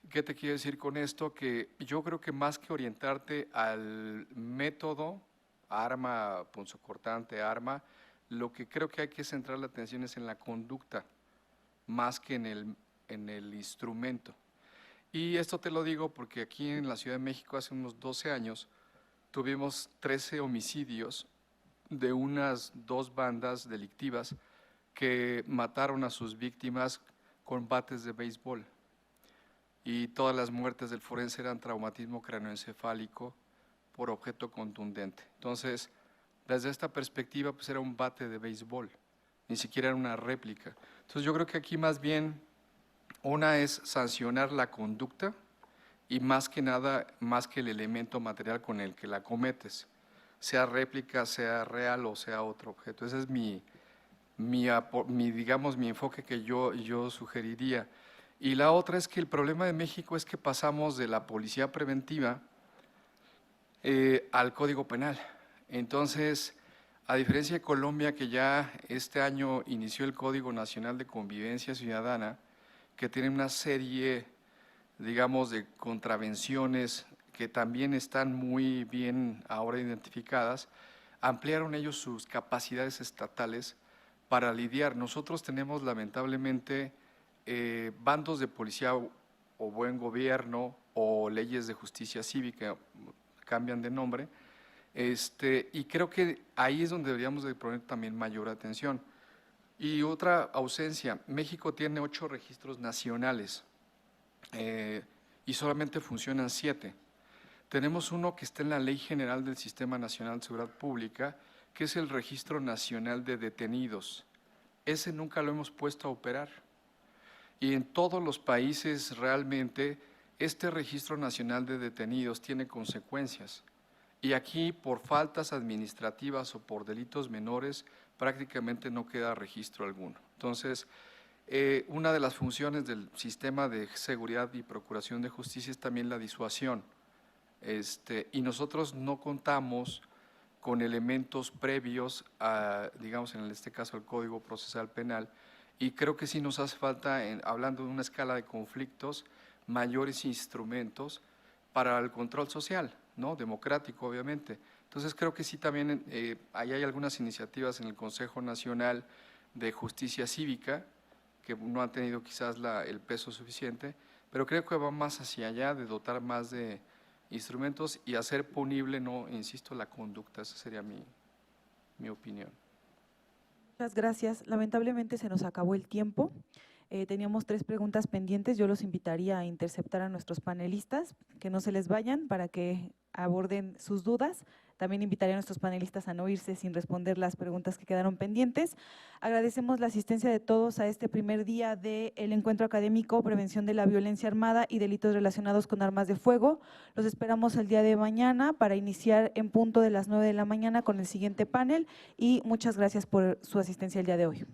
¿Qué te quiero decir con esto? Que yo creo que más que orientarte al método, arma, punzocortante, arma, lo que creo que hay que centrar la atención es en la conducta, más que en el instrumento. Y esto te lo digo porque aquí en la Ciudad de México hace unos 12 años tuvimos 13 homicidios de unas 2 bandas delictivas que mataron a sus víctimas con bates de béisbol. Y todas las muertes del forense eran traumatismo craneoencefálico por objeto contundente. Entonces, desde esta perspectiva, pues era un bate de béisbol, ni siquiera era una réplica. Entonces, yo creo que aquí más bien una es sancionar la conducta y más que nada, más que el elemento material con el que la cometes, sea réplica, sea real o sea otro objeto. Ese es digamos, mi enfoque que yo sugeriría. Y la otra es que el problema de México es que pasamos de la policía preventiva al Código Penal. Entonces, a diferencia de Colombia, que ya este año inició el Código Nacional de Convivencia Ciudadana, que tiene una serie, digamos, de contravenciones que también están muy bien ahora identificadas, ampliaron ellos sus capacidades estatales para lidiar. Nosotros tenemos lamentablemente bandos de policía o buen gobierno o leyes de justicia cívica, cambian de nombre, y creo que ahí es donde deberíamos de poner también mayor atención. Y otra ausencia, México tiene 8 registros nacionales y solamente funcionan 7. Tenemos uno que está en la Ley General del Sistema Nacional de Seguridad Pública, que es el Registro Nacional de Detenidos. Ese nunca lo hemos puesto a operar. Y en todos los países realmente este Registro Nacional de Detenidos tiene consecuencias. Y aquí por faltas administrativas o por delitos menores prácticamente no queda registro alguno. Entonces, una de las funciones del sistema de seguridad y procuración de justicia es también la disuasión. Y nosotros no contamos con elementos previos a, digamos, en este caso, el Código Procesal Penal, y creo que sí nos hace falta, hablando de una escala de conflictos, mayores instrumentos para el control social, ¿no? Democrático, obviamente. Entonces, creo que sí también ahí hay algunas iniciativas en el Consejo Nacional de Justicia Cívica que no han tenido quizás el peso suficiente, pero creo que va más hacia allá de dotar más de instrumentos y hacer punible, no, insisto, la conducta. Esa sería mi opinión. Muchas gracias. Lamentablemente se nos acabó el tiempo. Teníamos 3 preguntas pendientes. Yo los invitaría a interceptar a nuestros panelistas, que no se les vayan para que aborden sus dudas. También invitaría a nuestros panelistas a no irse sin responder las preguntas que quedaron pendientes. Agradecemos la asistencia de todos a este primer día del encuentro académico Prevención de la Violencia Armada y Delitos Relacionados con Armas de Fuego. Los esperamos el día de mañana para iniciar en punto de las 9 de la mañana con el siguiente panel y muchas gracias por su asistencia el día de hoy.